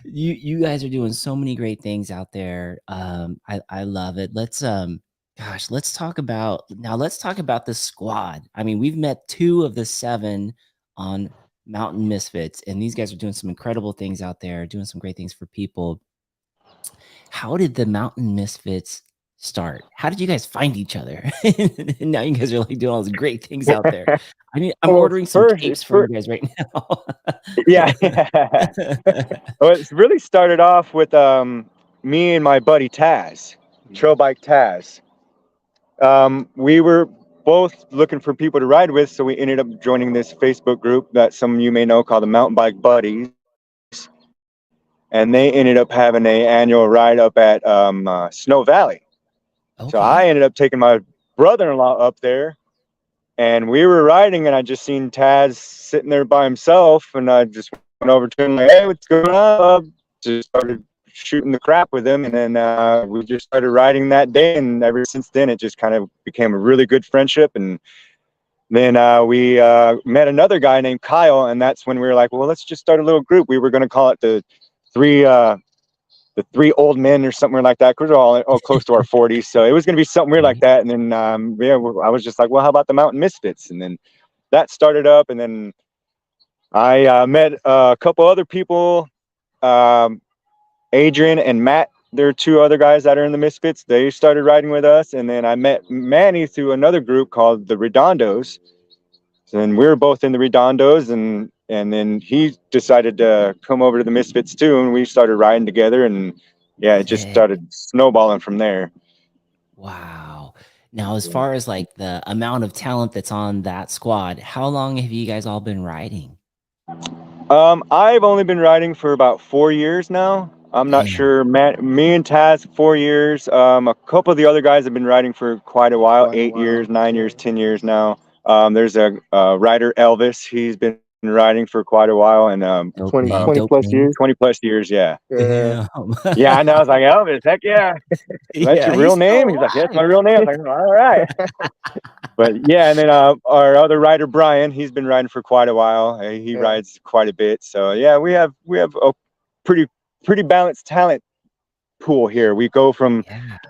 You guys are doing so many great things out there. I love it. Let's talk about the squad. I mean, we've met 2 of the 7 on Mountain Misfits, and these guys are doing some incredible things out there, doing some great things for people. How did the Mountain Misfits start? How did you guys find each other? And now you guys are like doing all these great things out there. I mean, I'm Well, ordering some first, capes for you guys right now. yeah. Well, it's really started off with me and my buddy Taz, Trail Bike Taz. We were both looking for people to ride with, so we ended up joining this Facebook group that some of you may know called the Mountain Bike Buddies, and they ended up having an annual ride up at Snow Valley. So I Okay. ended up taking my brother-in-law up there, and we were riding, and I just seen Taz sitting there by himself, and I just went over to him like, "Hey, what's going on?" Just started shooting the crap with him, and then we just started riding that day, and ever since then, it just kind of became a really good friendship. And then we met another guy named Kyle, and that's when we were like, well, let's just start a little group. We were going to call it the three old men or something like that, because we're all close to our 40s. So it was going to be something weird like that. And then yeah, I was just like, well, how about the Mountain Misfits? And then that started up, and then I met a couple other people, Adrian and Matt. There are two other guys that are in the Misfits. They started riding with us, and then I met Manny through another group called the Redondos. And we were both in the Redondos, and then he decided to come over to the Misfits too, and we started riding together, and yeah, it just started snowballing from there. Wow. Now, as far as like the amount of talent that's on that squad, how long have you guys all been riding? I've only been riding for about 4 years now. I'm not sure. Me and Taz, 4 years. A couple of the other guys have been riding for quite a while, 8 years, 9 years, 10 years now. There's a rider, Elvis. He's been riding for quite a while, and 20 plus years. 20 plus years, yeah. Yeah. Yeah, I know. I was like, Elvis, heck yeah. That's your real name? He's like, that's my real name. I was like, all right. But yeah, and then our other rider, Brian, he's been riding for quite a while. He rides quite a bit. So yeah, we have a pretty balanced talent pool here. We go from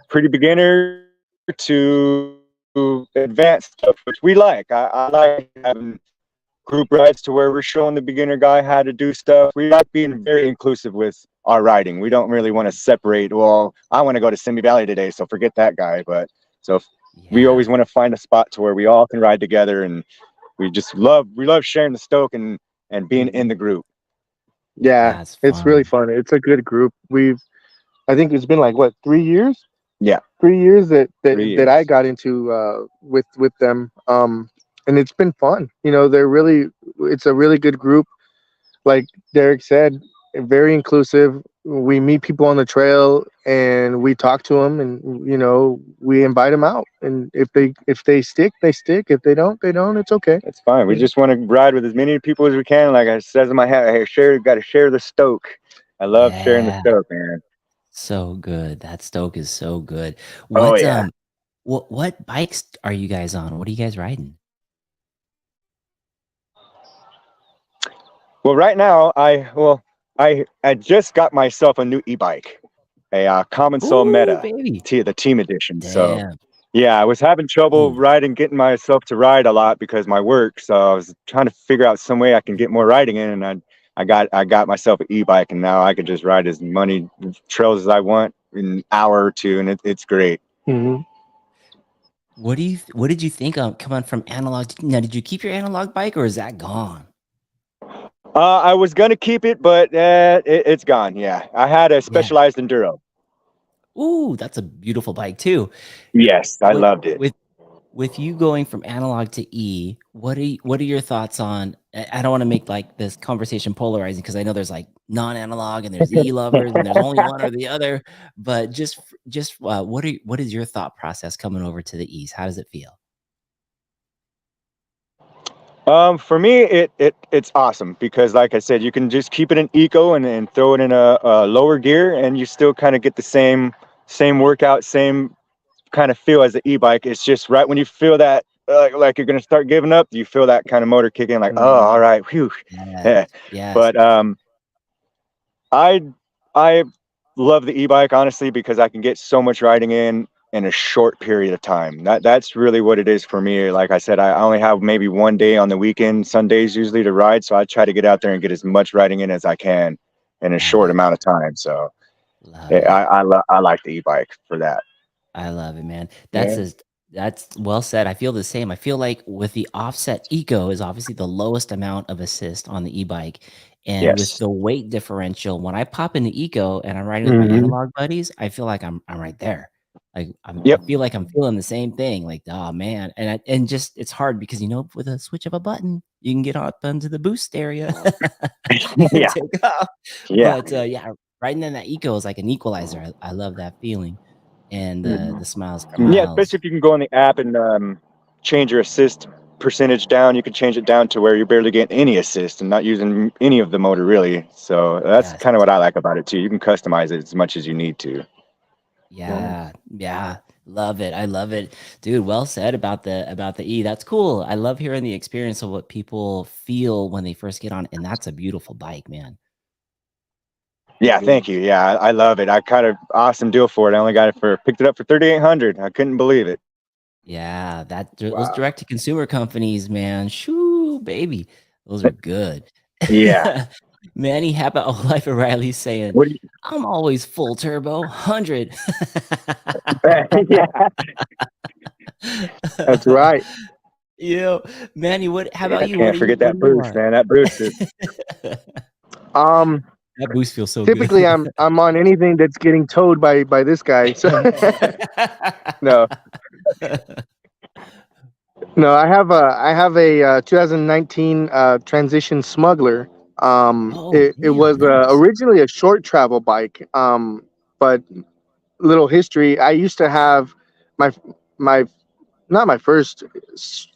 pretty beginner to advanced stuff, which we like. I like having group rides to where we're showing the beginner guy how to do stuff. We like being very inclusive with our riding. We don't really want to separate, well, I want to go to Simi Valley today, so forget that guy. But so we always want to find a spot to where we all can ride together, and we love sharing the stoke and being in the group. Yeah, it's really fun. It's a good group. I think it's been like what, 3 years? Yeah, 3 years that I got into with them. And it's been fun. You know, it's a really good group. Like Derrick said, very inclusive. We meet people on the trail and we talk to them, and you know, we invite them out. And if they stick, they stick. If they don't, they don't. It's okay. It's fine. We just want to ride with as many people as we can. Like I says in my hat, hey, got to share the stoke. I love sharing the stoke, man. So good. That stoke is so good. What bikes are you guys on? What are you guys riding? Well, right now, I just got myself a new e-bike, a Common Soul Meta, the Team Edition. Damn. So, yeah, I was having trouble getting myself to ride a lot because of my work. So I was trying to figure out some way I can get more riding in, and I got myself an e-bike, and now I can just ride as many trails as I want in an hour or two, and it's great. Mm-hmm. What did you think of coming from analog? Now, did you keep your analog bike, or is that gone? I was gonna keep it, but it's gone. Yeah, I had a Specialized Enduro. Ooh, that's a beautiful bike too. Yes, I loved it. With you going from analog to E, what are your thoughts on? I don't want to make like this conversation polarizing, because I know there's like non-analog and there's E lovers and there's only one or the other. But just what is your thought process coming over to the E's? How does it feel? For me, it's awesome because, like I said, you can just keep it in eco and throw it in a lower gear, and you still kind of get the same workout, same kind of feel as the e-bike. It's just right when you feel that like you're gonna start giving up, you feel that kind of motor kick in, like, oh, all right, whew. Yeah. But I love the e-bike, honestly, because I can get so much riding in a short period of time. That's really what it is for me. Like I said, I only have maybe one day on the weekend, Sundays usually, to ride. So I try to get out there and get as much riding in as I can in a short amount of time. So I like the e-bike for that. I love it, man. That's well said. I feel the same. I feel like with the offset eco is obviously the lowest amount of assist on the e-bike. And with the weight differential, when I pop into eco and I'm riding with my analog buddies, I feel like I'm right there. Like I feel like I'm feeling the same thing. Like, oh man. And just it's hard because, you know, with a switch of a button, you can get up into the boost area. Yeah. Take off. Yeah. But riding in that eco is like an equalizer. I love that feeling. And the smiles. Yeah, especially if you can go on the app and change your assist percentage down, you could change it down to where you're barely getting any assist and not using any of the motor really. So that's Yes. kind of what I like about it too. You can customize it as much as you need to. Yeah. Yeah. Love it. I love it. Dude, well said about the E. That's cool. I love hearing the experience of what people feel when they first get on, and that's a beautiful bike, man. Yeah, thank you. Yeah, I love it. I kind of awesome deal for it. I only got it picked it up for 3,800. I couldn't believe it. Yeah, those direct to consumer companies, man. Shoo, baby. Those are good. Yeah. Manny, how about Life of Riley saying, What do I'm always full turbo, 100. yeah. That's right. Yo, Manny, how Yeah, about you? can't forget What that do you boost, man. That boost is Um, That boost feels so good. typically I'm on anything that's getting towed by this guy. So no, no, I have a 2019 Transition Smuggler. Oh, It damn, was nice. originally a short travel bike. But little history. I used to have my my not my first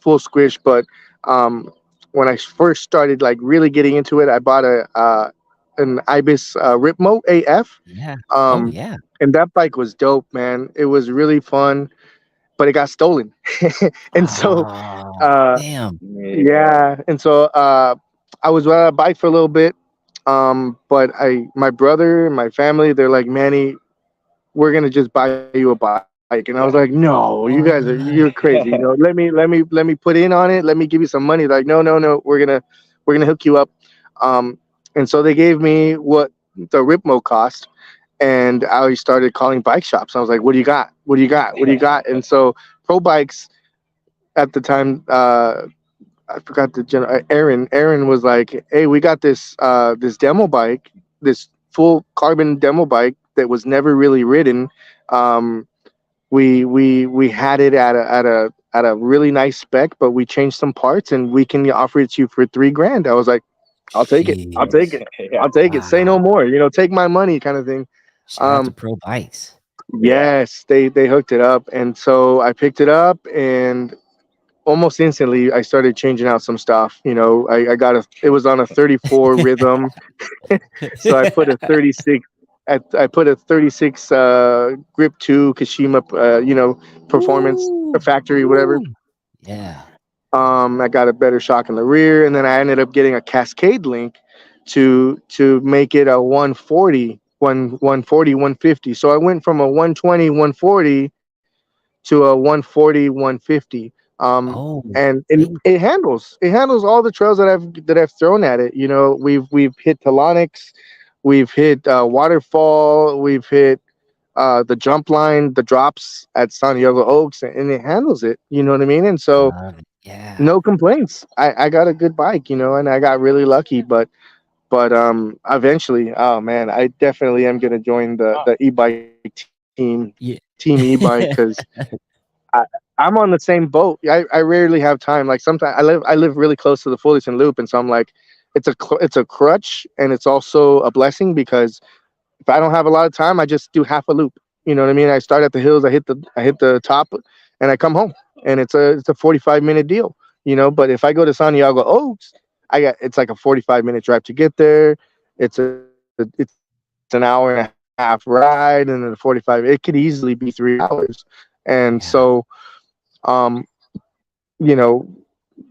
full squish, but um, when I first started like really getting into it, I bought a an Ibis Ripmo AF. Yeah. Oh, Um, yeah. and that bike was dope, man. It was really fun, but it got stolen, and so Ah, uh, damn. yeah, and so I was without a bike for a little bit. But my brother, and my family, they're like, Manny, we're gonna just buy you a bike. And I was like, no, you guys you're crazy. Let me put in on it. Let me give you some money. Like, no, we're gonna hook you up. Um, and so they gave me what the Ripmo cost, and I started calling bike shops. I was like, what do you got? What do you got? What do you got? And so Pro Bikes at the time, I forgot the general. Aaron was like, "Hey, we got this demo bike, this full carbon demo bike that was never really ridden. Um, we had it at a really nice spec, but we changed some parts, and we can offer it to you for $3,000." I was like, "I'll take it. I'll take Jeez. it. yeah. I'll take it. Say no Wow. more. Take my money, kind of thing." Shout out to Um, Pro Bikes. yes, they hooked it up, and so I picked it up, and almost instantly I started changing out some stuff. I got it was on a 34 rhythm, so I put a 36. I put a 36 grip 2 Kashima, performance Ooh, factory, whatever. ooh. Yeah. I got a better shock in the rear, and then I ended up getting a Cascade link to make it a 140, 150. So I went from a 120, 140 to a 140, 150. Oh, And dang. it handles all the trails that I've thrown at it. We've hit Telonics, we've hit Waterfall, we've hit the jump line, the drops at Santiago Oaks, and it handles it. You know what I mean? And so Yeah. no complaints. I got a good bike, and I got really lucky. But eventually, oh man, I definitely am gonna join the e-bike Yeah. team e-bike, because I, I'm on the same boat. I rarely have time. Like sometimes I live really close to the Fullerton Loop, and so I'm like, it's a crutch, and it's also a blessing, because if I don't have a lot of time, I just do half a loop. You know what I mean? I start at the hills, I hit the top, and I come home, and it's a 45-minute deal. But if I go to Santiago Oaks, it's like a 45-minute drive to get there. It's an hour and a half ride, and then the 45. It could easily be 3 hours, and so Yeah. um, you know,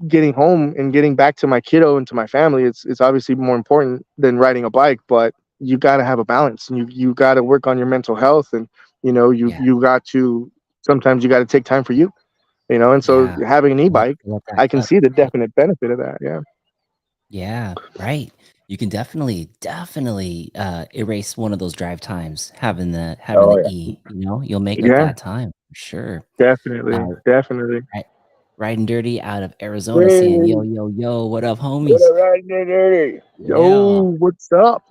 getting home and getting back to my kiddo and to my family, it's obviously more important than riding a bike. But you got to have a balance, and you got to work on your mental health, and Yeah. you got to sometimes you got to take time for you. And so Yeah. having an e-bike, Fill up that I can cup, see the right? definite benefit of that. Yeah. Yeah, right. You can definitely erase one of those drive times having Oh the yeah. E, you'll make up Yeah, that time for sure. definitely, Uh, definitely. right, Riding Dirty out of Arizona saying, Hey, yo, yo, yo, what up, what homies? a ride, dirty. Yeah, Yo, what's up?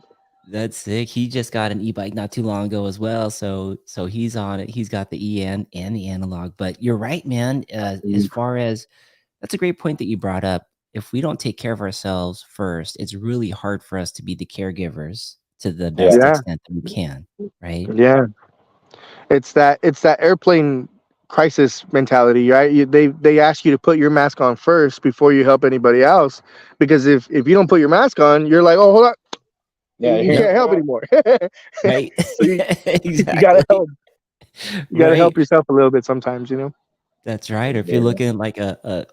that's sick. He just got an e-bike not too long ago as well. So he's on it. He's got the E and the analog. But you're right, man. As far as that's a great point that you brought up. If we don't take care of ourselves first, it's really hard for us to be the caregivers to the Yeah. best Yeah, extent that we can, right? yeah. It's that airplane crisis mentality, right? They ask you to put your mask on first before you help anybody else, because if you don't put your mask on, you're like, oh, hold on, Yeah, you can't help anymore. Right. So you gotta Exactly. help. You gotta Right. help yourself a little bit sometimes, you know. That's right. Or if you're looking at like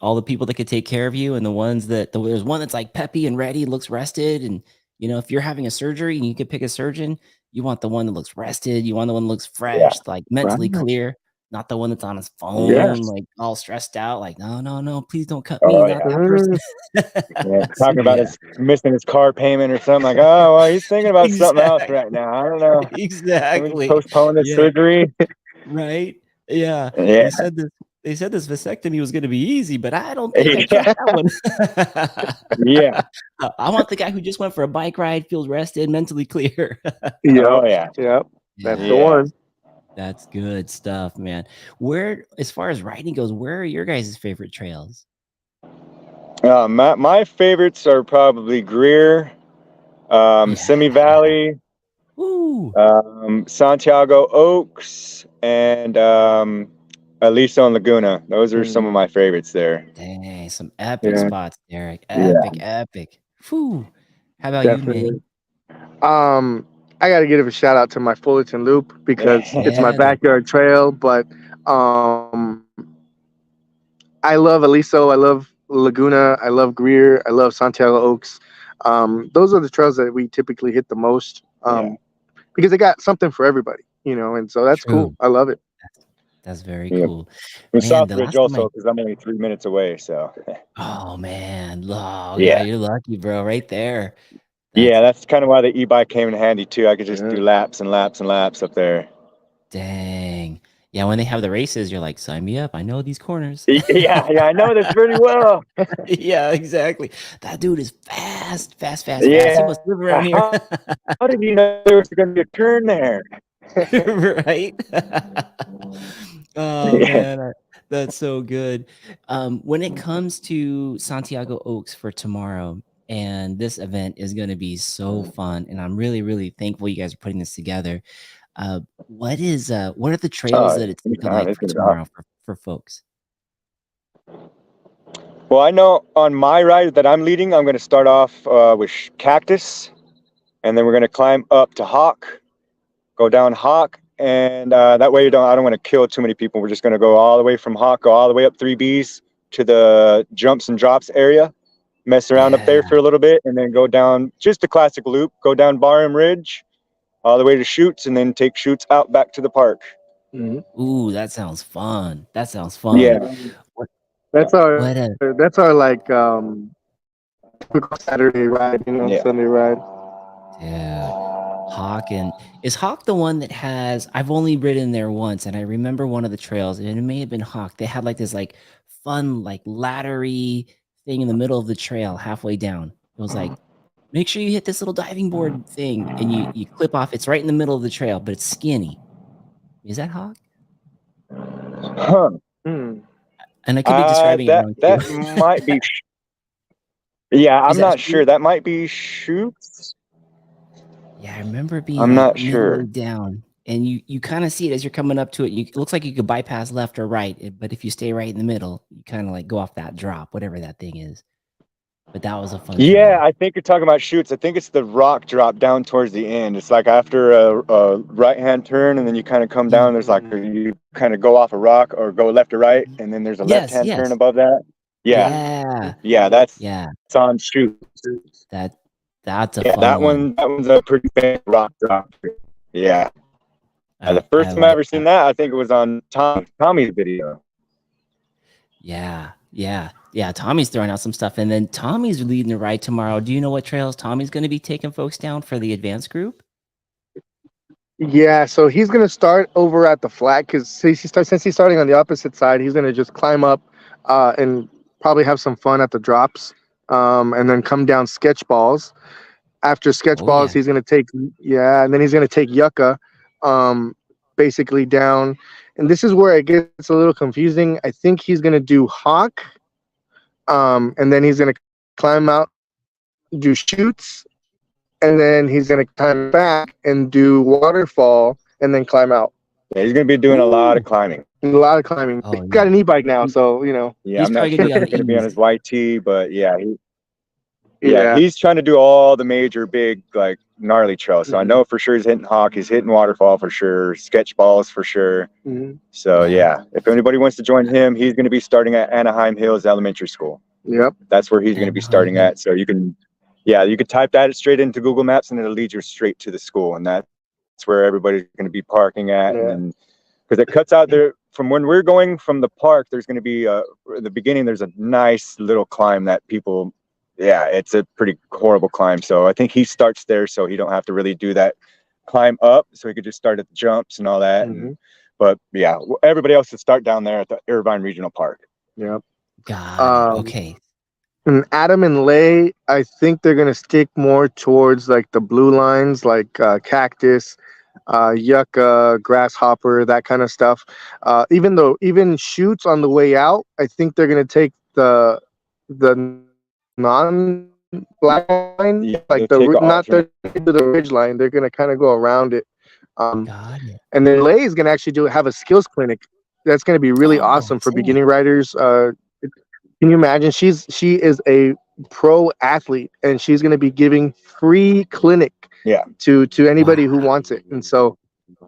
all the people that could take care of you, and the ones there's one that's like peppy and ready, looks rested, and if you're having a surgery and you could pick a surgeon, you want the one that looks rested. You want the one that looks Yeah. fresh, like mentally Right. clear, not the one that's on his Yes. phone, like all stressed out, like no, please don't cut me, Oh not yeah. that person. Yeah, So, talking about yeah, his missing his car payment or something like, oh well, he's thinking about something else exactly, right now. I don't know. Can we just exactly, postpone this yeah. surgery? Right? Yeah. Yeah, They said this vasectomy was gonna be easy, but I don't think I yeah, trust that one. yeah. I want the guy who just went for a bike ride, feels rested, mentally clear. Yep. Oh yeah, Yep. That's the Yeah, yeah. one. that's good stuff, man. As far as riding goes, where are your guys' favorite trails? My favorites are probably Greer, Yeah. Simi Valley, Woo. Santiago Oaks, and Aliso and Laguna. Those are some of my favorites there. Dang, some epic Yeah, spots, Derrick. Yeah. Epic, epic. Whew. How about you, definitely. Manny? I got to give a shout out to my Fullerton Loop because it's my Yeah. backyard trail. But I love Aliso, I love Laguna, I love Greer, I love Santiago Oaks. Those are the trails that we typically hit the most because they got something for everybody, you know, and so that's cool. True. I love it. That's very Yeah. cool. And Man, the Southbridge last time also, because I'm only 3 minutes away. So oh, man. Oh, yeah, yeah, you're lucky, bro, right there. yeah, That's that's kind of why the e-bike came in handy too. I could just do Yeah. laps and laps and laps up there. dang. Yeah, when they have the races, you're like, "Sign me up. I know these corners." Yeah, yeah, I know this pretty well. Yeah, exactly. That dude is fast, fast, fast, fast. He Yeah, must live around here. how did you know there was going to be a turn there? Right? Oh, Yeah. man, that's so good. When it comes to Santiago Oaks for tomorrow, and this event is gonna be so fun, and I'm really, really thankful you guys are putting this together. What are the trails that it's looking Anytime. like It's for gonna be awesome. tomorrow for folks? Well, I know on my ride that I'm leading, I'm going to start off with Cactus, and then we're going to climb up to Hawk, go down Hawk, and that way I don't want to kill too many people. We're just going to go all the way from Hawk, go all the way up 3Bs to the jumps and drops area, mess around up there Yeah. for a little bit, and then go down just a classic loop, go down Barham Ridge, all the way to Chutes, and then take Chutes out back to the park. Ooh, that sounds fun. That sounds Yeah. fun. What That's what a like typical Saturday ride, you know, Yeah. Sunday ride. dude. Hawk is Hawk the one that has I've only ridden there once, and I remember one of the trails, and it may have been Hawk. They had like this like fun, like laddery thing in the middle of the trail halfway down. It was like, make sure you hit this little diving board thing, and you clip off. It's right in the middle of the trail, but it's skinny. Is that Hawk? Huh. Hmm. And I could be describing it wrong too. That might be. Yeah, Is I'm that not sure. That might be Chutes. Yeah, I remember it being I'm like not midway sure. down, and you kind of see it as you're coming up to it. It looks like you could bypass left or right, but if you stay right in the middle, you kind of like go off that drop, whatever that thing is. But that was a fun Yeah, trail. I think you're talking about Chutes. I think it's the rock drop down towards the end. It's like after a right-hand turn, and then you kind of come down. There's like you kind of go off a rock or go left or right, and then there's a Yes, left-hand turn yes, above that. Yeah, yeah, yeah, that's yeah. on Chutes. That's a Yeah, fun one. that one's a pretty famous rock drop. Yeah. The I first time I like ever seen that. that, I think it was on Tommy's video. Yeah, yeah, yeah. Tommy's throwing out some stuff, and then Tommy's leading the ride tomorrow. Do you know what trails Tommy's going to be taking folks down for the advanced group? Yeah, so he's gonna start over at the flat because since he's starting on the opposite side, he's gonna just climb up and probably have some fun at the drops, and then come down sketch balls. After sketch Oh yeah. balls, he's gonna take and then he's gonna take Yucca, basically down. And this is where it gets a little confusing. I think he's gonna do Hawk, and then he's gonna climb out, do Chutes, and then he's gonna climb back and do Waterfall, and then climb out. Yeah, he's gonna be doing a lot of Ooh. climbing. A lot of climbing. Oh He's got yeah. an e-bike now, He- so you know. Yeah, He's I'm not probably sure gonna be if on he's the going to be on his E's. YT, but yeah, Yeah. he's trying to do all the major big like gnarly trails. So I Mhm. know for sure he's hitting Hawk, he's hitting Waterfall for sure, sketch balls for sure. Mhm. So Yeah. yeah, if anybody wants to join him, he's going to be starting at Anaheim Hills Elementary School. Yep. That's where he's going to be starting at. So you can type that straight into Google Maps and it'll lead you straight to the school, and that's where everybody's going to be parking at. Yeah. And because it cuts out there from when we're going from the park, there's going to be in the beginning there's a nice little climb that people, it's a pretty horrible climb. So I think he starts there so he don't have to really do that climb up, so he could just start at the jumps and all that. Mhm. But yeah, everybody else will start down there at the Irvine Regional Park. Yep. Got it. Okay. And Adam and Lay, I think they're gonna stick more towards like the blue lines, like cactus, yucca, grasshopper, that kind of stuff. Even shoots on the way out, I think they're gonna take the non-black line, Yeah, like they'll take an not the alternate. to the ridge line. They're gonna kind of go around it. Got it. And then Lay is gonna actually have a skills clinic. That's gonna be really Oh, awesome for sick. beginning riders. Can you imagine? She is a pro athlete, and she's going to be giving free clinic to anybody who wants it, and so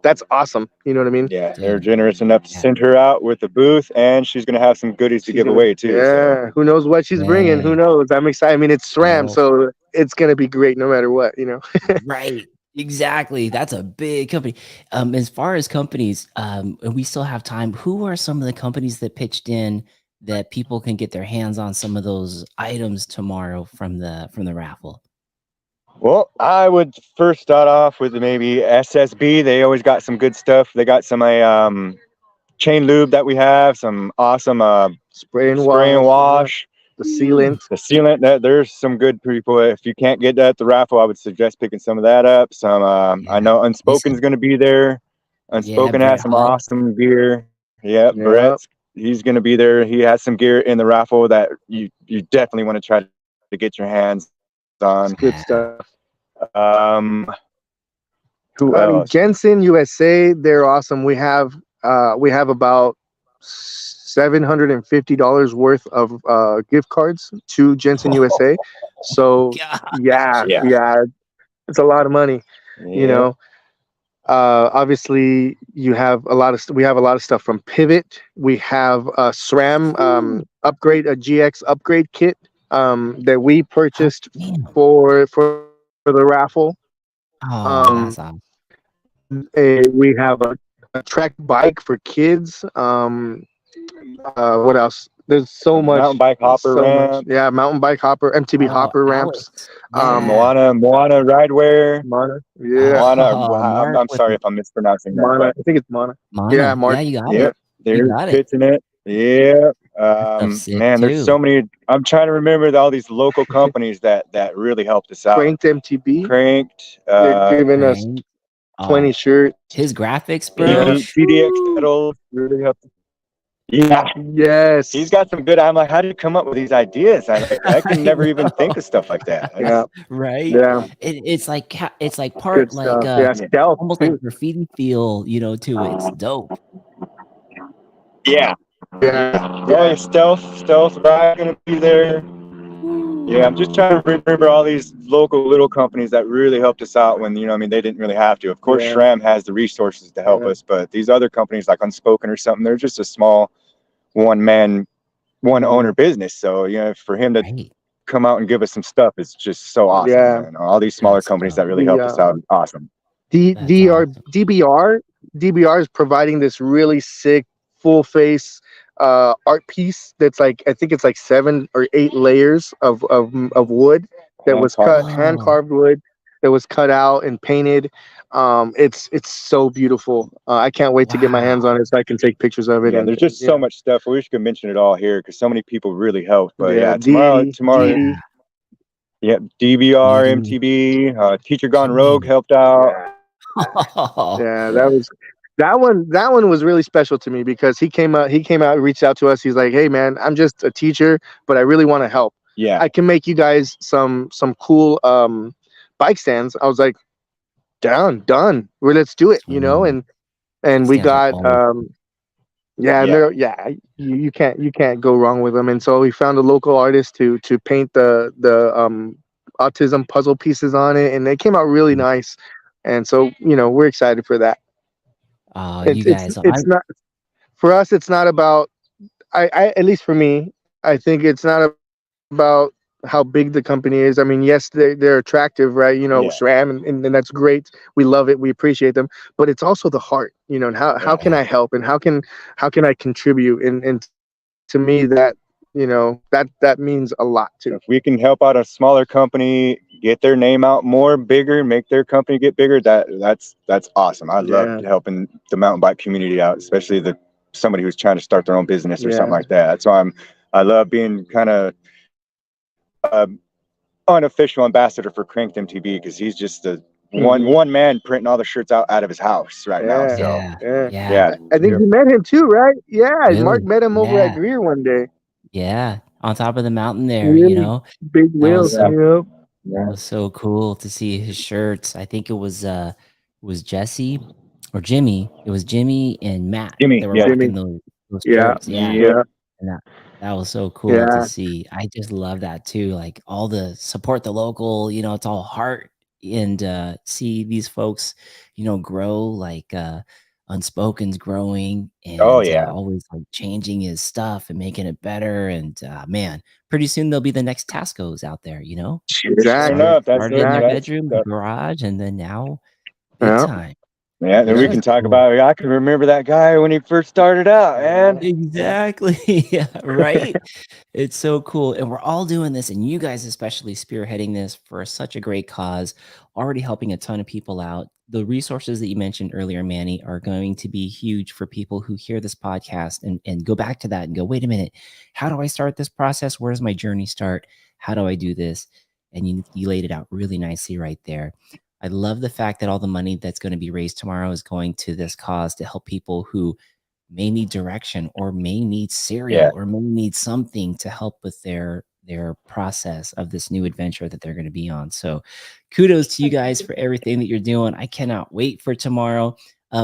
that's awesome. You know what I mean? Yeah, Dude. they're generous enough to Yeah. send her out with the booth, and she's gonna have some goodies to give away too. Yeah, who knows what she's bringing? Who Man. knows? I'm excited. I mean, it's SRAM, Oh, so it's going to be great no matter what. You know? right. Exactly. That's a big company. As far as companies, and we still have time. Who are some of the companies that pitched in that people can get their hands on some of those items tomorrow from the raffle? Well, I would first start off with maybe SSB. They always got some good stuff. They got some chain lube that we have, some awesome Spray and wash. The sealant. The sealant, there's some good people. If you can't get that at the raffle, I would suggest picking some of that up. Some I know Unspoken is going to be there. Unspoken Brett has some Hall. awesome gear. Yeah, Brett's he's going to be there. He has some gear in the raffle that you definitely want to try to get your hands on. Good stuff. Who else? Jensen USA, they're awesome. We have about $750 worth of gift cards to Jensen USA. So yeah, it's a lot of money. You know, obviously we have a lot of stuff from Pivot. We have a SRAM upgrade, a GX upgrade kit that we purchased for the raffle. Oh, that's awesome. We have a Trek bike for kids. What else? There's so much. Mountain bike hopper ramp. Yeah, mountain bike hopper, MTB hopper ramps. Moana ridewear. Moana. Yeah. I'm sorry if I'm mispronouncing that. Moana. I think it's Moana. Moana. Yeah, Mark. Yeah, you got Yep. it. They're pitching it. Yeah. Man, there's so many. I'm trying to remember all these local companies that really helped us out. Cranked MTB. Cranked. They're giving us 20 shirts. His graphics, bro. TDX pedals really helped. Yeah. Yes. He's got some good. I'm like, how do you come up with these ideas? I can never even think of stuff like that. Right. Yeah. It's like part like stealth, almost like graffiti feel, to it. It's dope. Yeah. Stealth ride gonna be there. Yeah, I'm just trying to remember all these local little companies that really helped us out when, they didn't really have to. Of course, SRAM has the resources to help us, but these other companies like Unspoken or something, they're just a small one-man, one-owner business. So, for him to come out and give us some stuff is just so awesome. Yeah. And all these smaller companies that really helped us out, awesome. DBR is providing this really sick full-face art piece that's I think it's 7 or 8 layers of wood that was cut, hand carved wood that was cut out and painted. It's so beautiful. I can't wait to get my hands on it so I can take pictures of it. Yeah, there's just so much stuff. We wish we could mention it all here because so many people really helped. But tomorrow. DBR, MTB, Teacher Gone Rogue helped out. Yeah, that one was really special to me because he came out, reached out to us. He's like, "Hey man, I'm just a teacher, but I really want to help. Yeah, I can make you guys some cool bike stands." I was like, done. Well, let's do it, and we got Yeah, and you can't go wrong with them. And so we found a local artist to paint the autism puzzle pieces on it, and they came out really nice. And so we're excited for that. Oh, you It's it's guys, so I it's not for us. It's not about I at least for me. I think it's not about how big the company is. I mean, yes, they're attractive, right? Yeah, SRAM, and that's great. We love it. We appreciate them, but it's also the heart, and how yeah. can I help, and how can I contribute, and to me that means a lot too. If we can help out a smaller company get their name out more, bigger, make their company get bigger, that's awesome. I love Yeah, helping the mountain bike community out, especially somebody who's trying to start their own business or something yeah. like that. That's why I love being kind of unofficial ambassador for Cranked MTB, because he's just the one man printing all the shirts out of his house right now. Yeah, So yeah, yeah. yeah, yeah, I think you met him too, right? Yeah, Mark really, met him over at yeah, Greer one day. yeah, on top of the mountain there, Really big that was wheels. so Yep. that was so cool to see his shirts. I think it was Jesse or Jimmy. It was Jimmy and Matt that Jimmy. were Yeah, rocking Jimmy. those Yeah, shirts. Yeah. yep, yeah, And that was so cool to yeah. see. I just love that too. Like all the support the local, it's all heart and see these folks, grow like Unspoken's growing oh and yeah, always like changing his stuff and making it better. And man, pretty soon there'll be the next Tascos out there, sure Exactly. enough. Started in their That's bedroom, the garage, and then now big Yeah. time. yeah. So Then we that's can talk cool. about. I can remember that guy when he first started out, man. Exactly. Yeah, right? It's so cool. And we're all doing this, and you guys especially spearheading this for such a great cause, already helping a ton of people out. The resources that you mentioned earlier, Manny, are going to be huge for people who hear this podcast and go back to that and go, wait a minute, how do I start this process? Where does my journey start? How do I do this? And you laid it out really nicely right there. I love the fact that all the money that's going to be raised tomorrow is going to this cause to help people who may need direction or may need Yeah, cereal or may need something to help with their process of this new adventure that they're going to be on. So kudos to you guys for everything that you're doing. I cannot wait for tomorrow.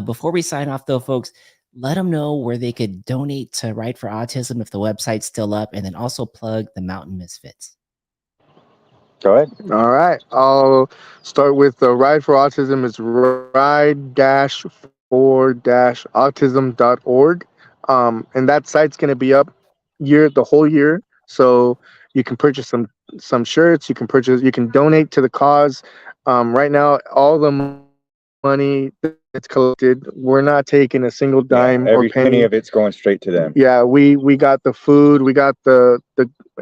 Before we sign off though, folks, let them know where they could donate to Ride for Autism if the website's still up, and then also plug the Mountain Misfits. go ahead. All right. I'll start with the Ride for Autism. It's ride-for-autism.org. And that site's going to be up the whole year. So you can purchase some shirts. You can donate to the cause. Right now, all the money that's collected, we're not taking a single dime or Yeah, penny. every penny of it's going straight to them. Yeah, we got the food, we got the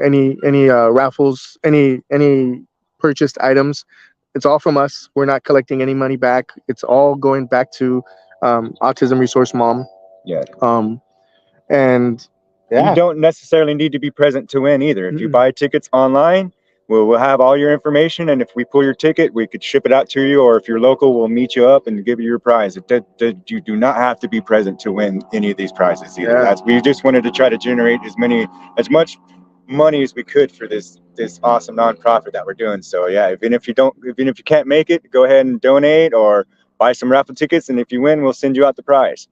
any raffles, any purchased items. It's all from us. We're not collecting any money back. It's all going back to Autism Resource Mom. Yeah. Um, and You yeah, don't necessarily need to be present to win either. If you buy tickets online, we'll have all your information, and if we pull your ticket, we could ship it out to you. Or if you're local, we'll meet you up and give you your prize. You do not have to be present to win any of these prizes either. Yeah. We just wanted to try to generate as much money as we could for this awesome nonprofit that we're doing. So yeah, even if you can't make it, go ahead and donate or buy some raffle tickets, and if you win, we'll send you out the prize.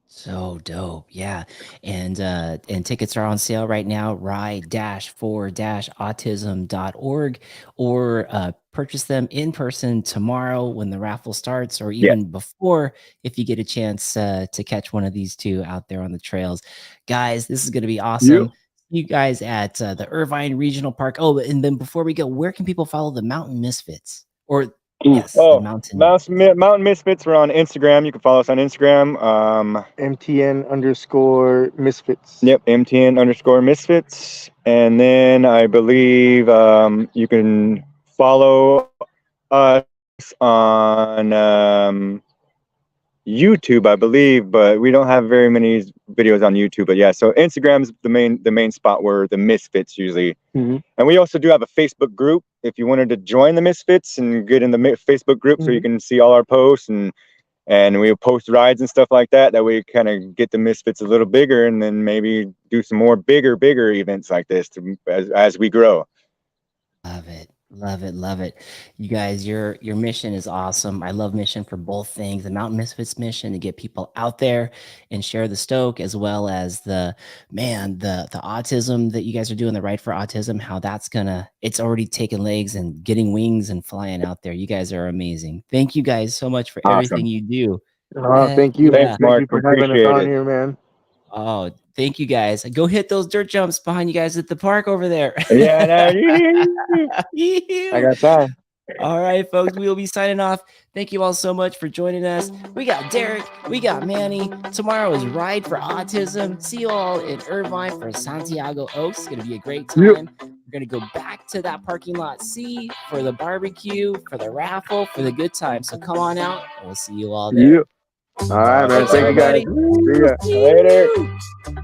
So dope. Yeah. And tickets are on sale right now, ride-for-autism.org, or purchase them in person tomorrow when the raffle starts, or Yeah. even before if you get a chance to catch one of these two out there on the trails. Guys, this is going to be awesome. You guys at the Irvine Regional Park. Oh, and then before we go, where can people follow the Mountain Misfits? Or yes, the Oh, Mountain. Mountain Misfits. We're on Instagram. You can follow us on Instagram. MTN_Misfits. Yep, MTN_Misfits. And then I believe you can follow us on YouTube, I believe, but we don't have very many videos on YouTube. But yeah, so Instagram's the main spot where the Misfits usually. Mm-hmm. And we also do have a Facebook group if you wanted to join the Misfits and get in the Facebook group, so you can see all our posts and we post rides and stuff like that. That way, kind of get the Misfits a little bigger, and then maybe do some more bigger events like this as we grow. Love it. Love it, love it. You guys, your mission is awesome. I love mission for both things. The Mountain Misfits mission to get people out there and share the stoke, as well as the autism that you guys are doing, the Ride for Autism, how it's already taken legs and getting wings and flying out there. You guys are amazing. Thank you guys so much for everything Awesome. you do. Thank Heck you. yeah. Thanks, Mark. Thank you We for having us appreciate on it. here, man. Oh, thank you guys. Go hit those dirt jumps behind you guys at the park over there. Yeah, no, I got time. All right, folks, we will be signing off. Thank you all so much for joining us. We got Derrick, we got Manny. Tomorrow is Ride for Autism. See you all in Irvine for Santiago Oaks. It's going to be a great time. Yep. We're going to go back to that parking lot C for the barbecue, for the raffle, for the good time. So come on out, and we'll see you all there. Yep. All right, man. Thanks, Thank you, guys. everybody. See ya. Later.